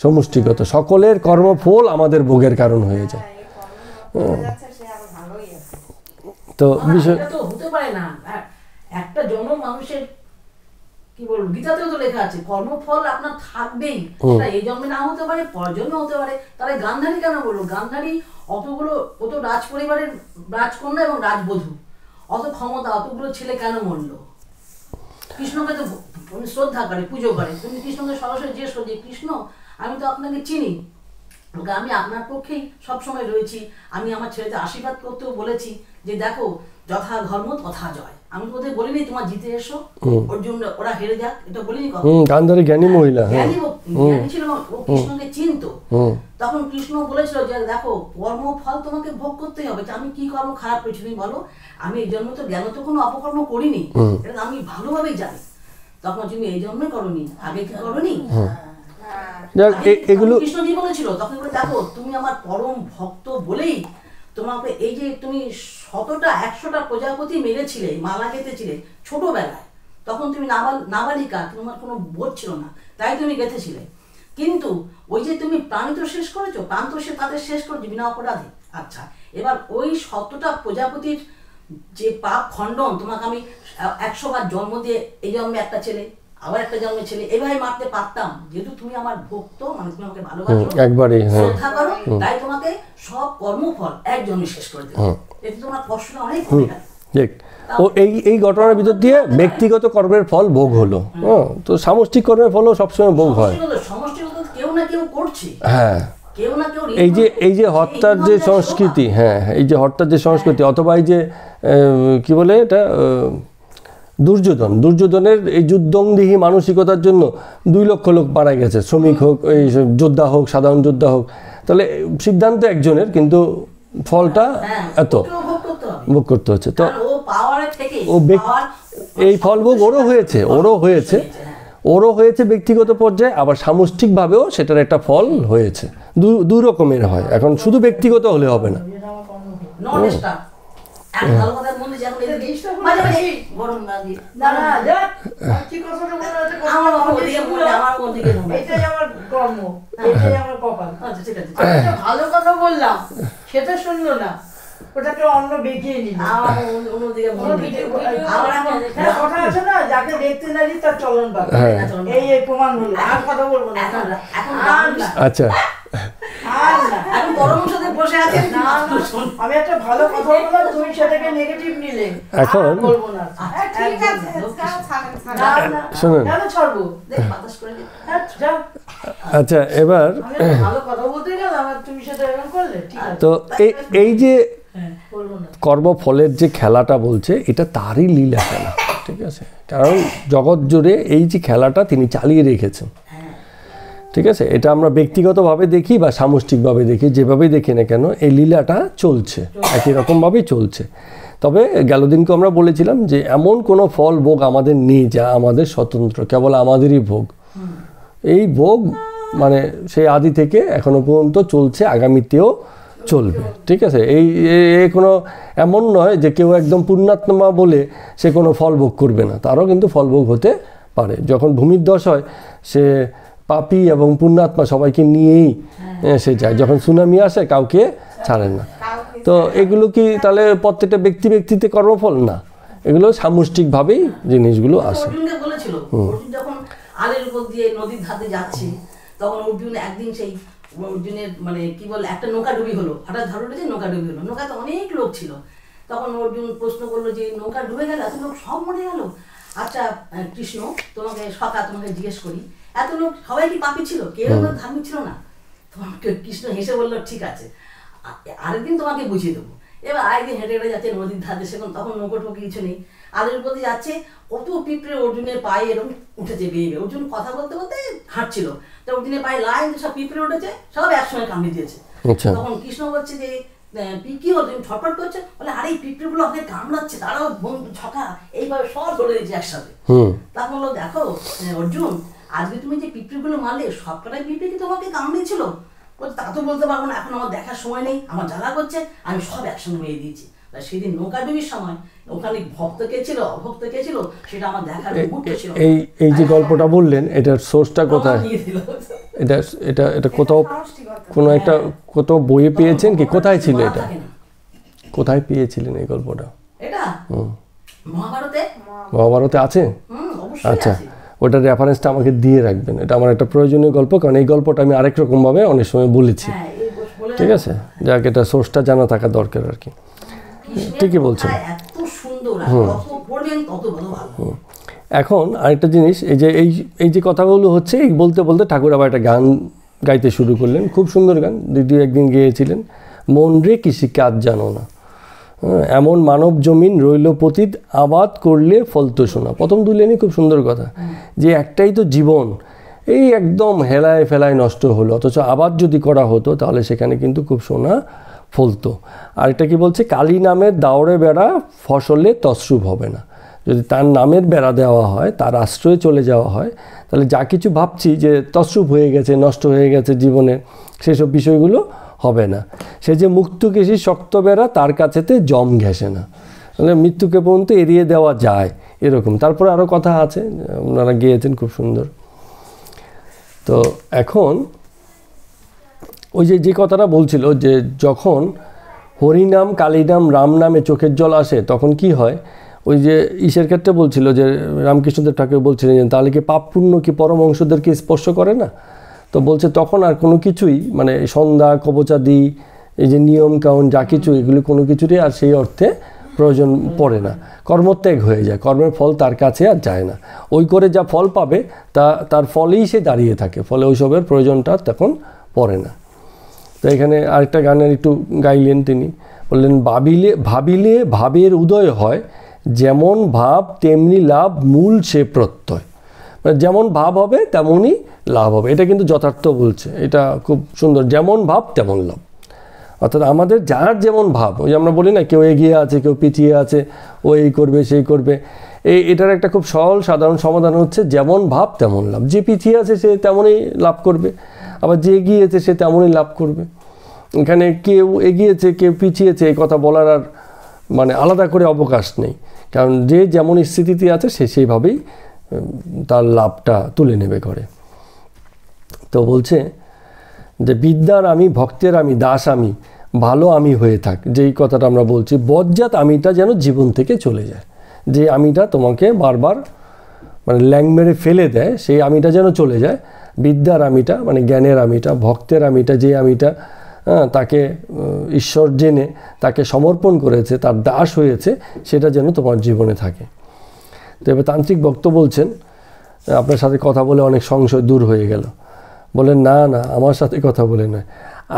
Speaker 1: সমষ্টিগত। সকলের কর্মফল আমাদের ভোগের কারণ হয়ে যায়। তো বিষয়
Speaker 2: হতে পারে না, একটা জন মানুষের কি বলবো, গীতাতেও তো লেখা আছে কর্মফল আপনার থাকবেই, সেটা এই জন্মে না হতে পারে, পরের জন্মে হতে পারে। তাহলে গান্ধারী কেন বললো? গান্ধারী অত রাজ পরিবারের রাজকন্যা এবং রাজবধূ, অত ক্ষমতা, অতগুলো ছেলে কেন মরলো? কৃষ্ণকে তো শ্রদ্ধা করে, পুজো করে। তুমি কৃষ্ণকে সরাসরি জিজ্ঞেস করো যে কৃষ্ণ, আমি তো আপনাকে চিনি, আমি আপনার পক্ষেই সবসময় রয়েছি, আমি আমার ছেলেকে আশীর্বাদ করতেও বলেছি যে দেখো যথা ধর্ম তথা জয়। আমি তো ওদের বলিনি তোমার জিতে এসো, ওর জন্য ওরা হেরে যাক, এটা বলিনি কখনো।
Speaker 1: গান্ধারী জ্ঞানী মহিলা,
Speaker 2: জ্ঞানী ছিল, ও কৃষ্ণকে চিনতো। তখন কৃষ্ণ বলেছিল যে দেখো কর্মফল তোমাকে ভোগ করতেই হবে। আমি কি কর্ম খারাপ করেছি তুমি বলো? আমি এই জন্ম তো জ্ঞান তো কোনো অপকর্ম করিনি, এটা আমি ভালোভাবেই জানি। তখন তুমি এই জন্মে করনি, আগে কি করনি?
Speaker 1: এগুলো
Speaker 2: কৃষ্ণজি বলেছিল তখন দেখো তুমি আমার পরম ভক্ত বলেই তোমাকে এই যে তুমি 100টা প্রজাপতি মেরেছিলে, মালা গেঁথেছিলে ছোটবেলায়, তখন তুমি নাবালিকা, তোমার কোনো বোধ ছিল না, তাই তুমি গেঁথেছিলে। কিন্তু ওই যে তুমি প্রাণ তো শেষ করেছো, প্রাণ তো তাদের শেষ করেছো বিনা অপরাধে। আচ্ছা, এবার ওই 100টা প্রজাপতির যে পাপ খণ্ডন, তোমাকে আমি 100 বার জন্ম দিয়ে এই জন্মে একটা ছেলে, আবার একটা জন্মের ছেলে এভাবে মারতে পারতাম, যেহেতু তুমি আমার ভক্ত, মানে তুমি আমাকে ভালোবাসো, একবারই শ্রদ্ধা করো, তাই তোমাকে সব কর্মফল এক জন্মে শেষ করে দেবো। এতে তোমার কষ্টটা অনেক কমে গেল।
Speaker 1: ঠিক। ও এই ঘটনার ভিতর দিয়ে ব্যক্তিগত কর্মের ফল ভোগ হলো। তো সামষ্টিক কর্মের ফলও সবসময় ভোগ হয়।
Speaker 2: সমষ্টিগত কেউ না কেউ করছে।
Speaker 1: হ্যাঁ, এই যে হত্যার যে সংস্কৃতি, হ্যাঁ এই যে হত্যার যে সংস্কৃতি, অথবা এই যে কি বলে এটা দুর্যোধনের এই যুদ্ধংদেহী মানসিকতার জন্য 2 লক্ষ লোক মারা গেছে, শ্রমিক হোক, এই যোদ্ধা হোক, সাধারণ যোদ্ধা হোক। তাহলে সিদ্ধান্ত একজনের, কিন্তু ফলটা এত ভোগ করতে হচ্ছে। তো এই ফল ভোগ ওরও হয়েছে ব্যক্তিগত পর্যায়ে, আবার সামষ্টিকভাবেও সেটার একটা ফল হয়েছে। দুই রকমের হয়। এখন শুধু ব্যক্তিগত হলে হবে না।
Speaker 3: ভালো কথা বললাম, সেটা শুনলো না, ওটাকে অন্য বেঁকিয়ে নিল। কথা আছে না, যাকে দেখতে না তার চলন পাবে, এই প্রমাণ হলো। আর কথা বলবো না।
Speaker 1: আচ্ছা,
Speaker 3: আমি একটা ভালো কথা বললাম, তুমি সেটাকে নেগেটিভ নিলে।
Speaker 1: এখন
Speaker 3: বলবো না,
Speaker 1: শুনুন।
Speaker 3: ছাড়বো।
Speaker 1: আচ্ছা, এবার
Speaker 3: ভালো কথা বলতে গেলাম, তুমি সেটা এরকম করলে।
Speaker 1: তো এই যে কর্মফলের যে খেলাটা বলছে, এটা তারই লীলা খেলা, ঠিক আছে? কারণ জগৎ জুড়ে এই যে খেলাটা তিনি চালিয়ে রেখেছেন, ঠিক আছে? এটা আমরা ব্যক্তিগতভাবে দেখি বা সামষ্টিকভাবে দেখি, যেভাবেই দেখি না কেন, এই লীলাটা চলছে, একই রকমভাবেই চলছে। তবে গেল দিনকে আমরা বলেছিলাম যে এমন কোনো ফল ভোগ আমাদের নেই যা আমাদের স্বতন্ত্র, কেবল আমাদেরই ভোগ। এই ভোগ মানে সেই আদি থেকে এখনো পর্যন্ত চলছে, আগামীতেও চলবে, ঠিক আছে? এই কোনো এমন নয় যে কেউ একদম পুণ্যাত্মা বলে সে কোনো ফল ভোগ করবে না, তারও কিন্তু ফল ভোগ হতে পারে। যখন ভূমির ধস হয়, সে পাপী এবং পুণ্যাত্মা সবাইকে নিয়েই সে যায়। যখন সুনামি আসে, কাউকে ছাড়েন না। তো এগুলো কি তাহলে প্রত্যেকটা ব্যক্তিতে কর্মফল না, এগুলো সামষ্টিকভাবেই জিনিসগুলো আসে।
Speaker 2: অর্জুনকে বলেছিল, অর্জুন যখন আলের উপর দিয়ে নদীর ধারে যাচ্ছে, তখন অর্জুন একদিন সেই অর্জুনের মানে কি বলে একটা নৌকা ডুবি হলো, হঠাৎ ঝড় উঠেছে, নৌকা ডুবি হলো, নৌকাতে অনেক লোক ছিল। তখন অর্জুন প্রশ্ন করলো যে নৌকা ডুবে গেল, এত লোক সব মরে গেল। আচ্ছা কৃষ্ণ, তোমাকে তোমাকে জিজ্ঞেস করি, এত লোক সবাই কি পাপী ছিল? কেউ ধার্মিক ছিল না? তোমাকে কৃষ্ণ হেসে বললো ঠিক আছে, আরেকদিন তোমাকে বুঝিয়ে দেবো। এবার আরেকদিন হেঁটে হেঁটে যাচ্ছে নদীর ধারে, সেখানে তখন নৌকো টোকে কিছু নেই, আলের উপর দিয়ে যাচ্ছে, কত পিঁপড়ে অর্জুনের পায়ে এরকম উঠেছে বেয়ে বেয়ে। অর্জুন কথা বলতে বলতে হাঁটছিল, তো অর্জুনের পায়ে লাইন সব পিঁপড়ে উঠেছে, সব একসঙ্গে কামড়ে দিয়েছে। তখন কৃষ্ণ বলছে যে কি হল, তুমি ছটফট করছে? বলে আরে এই পিঁপড়েগুলো আমাকে কামড়াচ্ছে, তারাও বন্ধু ছকা এইভাবে সব ধরে দিয়েছে একসাথে। তখন বললো দেখো অর্জুন, আজকে তুমি যে পিঁপড়েগুলো মারলে সবকটাই পিঁপড়ে কি তোমাকে কামড়িয়েছিল? বলছে তা তো বলতে পারবো না, এখন আমার দেখার সময় নেই, আমার জ্বালা করছে, আমি সব একসঙ্গে মেরে দিয়েছি। সেদিন নৌকা ডুবির সময় ওখানে ভক্ত কে ছিল অভক্ত কে ছিল সেটা আমার দেখার মুহূর্ত ছিল।
Speaker 1: এই যে গল্পটা বললেন, এটার সোর্সটা কোথায়? এটা এটা এটা কোথাও কোনো একটা কোথাও বইয়ে পেয়েছেন কি? কোথায় ছিল এটা? কোথায় পেয়েছিলেন এই গল্পটা?
Speaker 2: এটা মহাভারতে।
Speaker 1: মহাভারতে আছে? আচ্ছা, ওটার রেফারেন্সটা আমাকে দিয়ে রাখবেন, এটা আমার একটা প্রয়োজনীয় গল্প, কারণ এই গল্পটা আমি আরেক রকমভাবে অনেক সময় বলেছি। ঠিক আছে, যাক এটা সোর্সটা জানা থাকা দরকার আর কি। ঠিকই বলছেন। এখন আরেকটা জিনিস, এই যে কথাগুলো হচ্ছে, এই বলতে বলতে ঠাকুর আবার একটা গান গাইতে শুরু করলেন, খুব সুন্দর গান, দ্বিতীয় একদিন গেয়েছিলেন, মন রে কৃষি কাজ জানো না, এমন মানব জমিন রইল পতিত, আবাদ করলে ফলতো শোনা। প্রথম দুই লাইনই খুব সুন্দর কথা, যে একটাই তো জীবন, এই একদম হেলায় ফেলায় নষ্ট হলো, অথচ আবাদ যদি করা হতো তাহলে সেখানে কিন্তু খুব সোনা ফলতো। আর এটা কি বলছে, কালী নামের দাওরে বেড়া ফসলে তসরূপ হবে না। যদি তার নামের বেড়া দেওয়া হয়, তার আশ্রয়ে চলে যাওয়া হয়, তাহলে যা কিছু ভাবছি যে তসরূপ হয়ে গেছে, নষ্ট হয়ে গেছে জীবনে, সেসব বিষয়গুলো হবে না। সে যে মুক্তকেশী শক্ত বেড়া, তার কাছেতে জম ঘেঁষে না, মানে মৃত্যুকে পর্যন্ত এড়িয়ে দেওয়া যায় এরকম। তারপরে আরও কথা আছে, ওনারা গিয়েছেন খুব সুন্দর। তো এখন ওই যে কথাটা বলছিল, যে যখন হরিনাম, কালীনাম, রাম নামে চোখের জল আসে, তখন কি হয়, ওই যে ঈশের ক্ষেত্রে বলছিল যে রামকৃষ্ণদেব ঠাকুর বলছিলেন যে তাহলে কি পাপ পুণ্য কি পরমহংসদেরকে স্পর্শ করে না? তো বলছে তখন আর কোনো কিছুই, মানে সন্ধ্যা কবচাদি, এই যে নিয়ম কাউন যা কিছু, এগুলি কোনো কিছুরই আর সেই অর্থে প্রয়োজন পড়ে না, কর্মত্যাগ হয়ে যায়, কর্মের ফল তার কাছে আর যায় না। ওই করে যা ফল পাবে তার ফলেই সে দাঁড়িয়ে থাকে, ফলে ওইসবের প্রয়োজনটা তখন পড়ে না। তো এখানে আরেকটা গানের একটু গাইলেন তিনি, বললেন ভাবিলে ভাবের উদয় হয়, যেমন ভাব তেমনি লাভ, মূল সে প্রত্যয়। মানে যেমন ভাব হবে তেমনই লাভ হবে, এটা কিন্তু যথার্থ বলছে, এটা খুব সুন্দর, যেমন ভাব তেমন লাভ। অর্থাৎ আমাদের যার যেমন ভাব, ওই যে আমরা বলি না, কেউ এগিয়ে আছে কেউ পিছিয়ে আছে, ও এই করবে সেই করবে, এটার একটা খুব সরল সাধারণ সমাধান হচ্ছে যেমন ভাব তেমন লাভ। যে পিছিয়ে আছে সে তেমনই লাভ করবে, আবার যে এগিয়েছে সে তেমনই লাভ করবে। এখানে কেউ এগিয়েছে কেউ পিছিয়েছে এই কথা বলার আর মানে আলাদা করে অবকাশ নেই, কারণ যে যেমন স্থিতিতে আছে সে সেইভাবেই তার লাভটা তুলে নেবে করে। তো বলছে যে বিদ্যার আমি, ভক্তের আমি, দাস আমি, ভালো আমি হয়ে থাক, যেই কথাটা আমরা বলছি, বজ্জাত আমিটা যেন জীবন থেকে চলে যায়, যে আমিটা তোমাকে বারবার মানে ল্যাং মেরে ফেলে দেয়, সেই আমিটা যেন চলে যায়। বিদ্যার আমিটা মানে জ্ঞানের আমিটা, ভক্তের আমিটা, যে আমিটা তাকে ঈশ্বর জেনে তাকে সমর্পণ করেছে, তার দাস হয়েছে, সেটা যেন তোমার জীবনে থাকে। তো এবার তান্ত্রিক ভক্ত বলছেন, আপনার সাথে কথা বলে অনেক সংশয় দূর হয়ে গেল। বলেন না না, আমার সাথে কথা বলে নয়,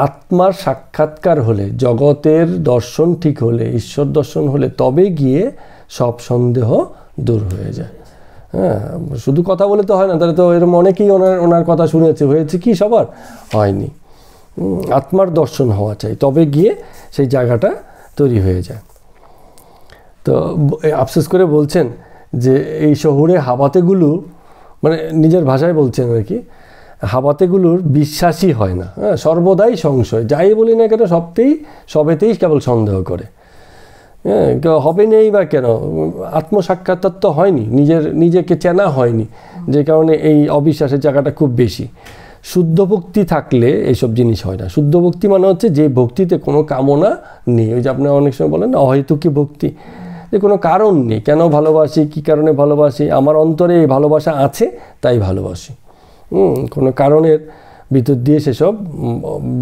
Speaker 1: আত্মার সাক্ষাৎকার হলে, জগতের দর্শন ঠিক হলে, ঈশ্বর দর্শন হলে, তবে গিয়ে সব সন্দেহ দূর হয়ে যায়। হ্যাঁ, শুধু কথা বলে তো হয় না, তাহলে তো এরকম অনেকেই ওনার কথা শুনেছে, হয়েছে কি সবার? হয়নি। আত্মার দর্শন হওয়া চাই, তবে গিয়ে সেই জায়গাটা তৈরি হয়ে যায়। তো আফসোস করে বলছেন যে এই শহরে হাবাতেগুলো, মানে নিজের ভাষায় বলছেন আর কি, হাবাতেগুলোর বিশ্বাসই হয় না, হ্যাঁ, সর্বদাই সংশয়, যাই বলি না কেন সবেতেই কেবল সন্দেহ করে। হ্যাঁ, হবে নেই বা কেন, আত্মসাক্ষাৎকার তো হয়নি, নিজেকে চেনা হয়নি, যে কারণে এই অবিশ্বাসের জায়গাটা খুব বেশি। শুদ্ধ ভক্তি থাকলে এইসব জিনিস হয় না। শুদ্ধ ভক্তি মানে হচ্ছে যে ভক্তিতে কোনো কামনা নেই। ওই যে আপনি অনেক সময় বলেন না অহেতুকী ভক্তি, যে কোনো কারণ নেই, কেন ভালোবাসি, কী কারণে ভালোবাসি, আমার অন্তরে এই ভালোবাসা আছে তাই ভালোবাসি। কোনো কারণের ভিতর দিয়ে সেসব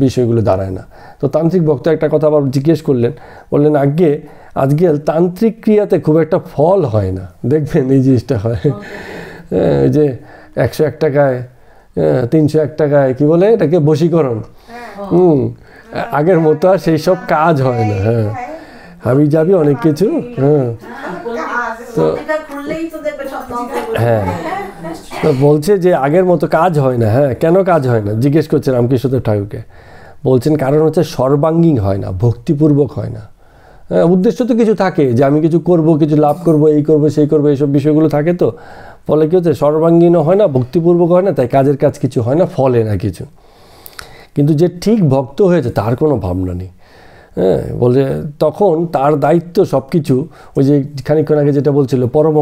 Speaker 1: বিষয়গুলো দাঁড়ায় না। তো তান্ত্রিক ভক্ত একটা কথা আবার জিজ্ঞেস করলেন, বললেন আজকাল তান্ত্রিক ক্রিয়াতে খুব একটা ফল হয় না, দেখবেন এই জিনিসটা হয়। এই যে 101 টাকায় 301 টাকায় কী বলে এটাকে বশীকরণ, আগের মতো আর সেই সব কাজ হয় না। হ্যাঁ, হাবি যাবি অনেক কিছু। তো হ্যাঁ, তো বলছে যে আগের মতো কাজ হয় না। হ্যাঁ, কেন কাজ হয় না জিজ্ঞেস করছে রামকৃষ্ণদেব ঠাকুরকে। বলছেন কারণ হচ্ছে সর্বাঙ্গীন হয় না, ভক্তিপূর্বক হয় না। হ্যাঁ, উদ্দেশ্য তো কিছু থাকে যে আমি কিছু করব, কিছু লাভ করব, এই করব সেই করবো, এইসব বিষয়গুলো থাকে। তো ফলে কী হচ্ছে, সর্বাঙ্গীনও হয় না, ভক্তিপূর্বক হয় না, তাই কাজের কাজ কিছু হয় না, ফলে না কিছু। কিন্তু যে ঠিক ভক্ত হয়েছে তার কোনো ভাবনা নেই। হ্যাঁ, বলে তখন তার দায়িত্ব সব কিছু, ওই যে খানিকক্ষণ আগে যেটা বলছিল পরম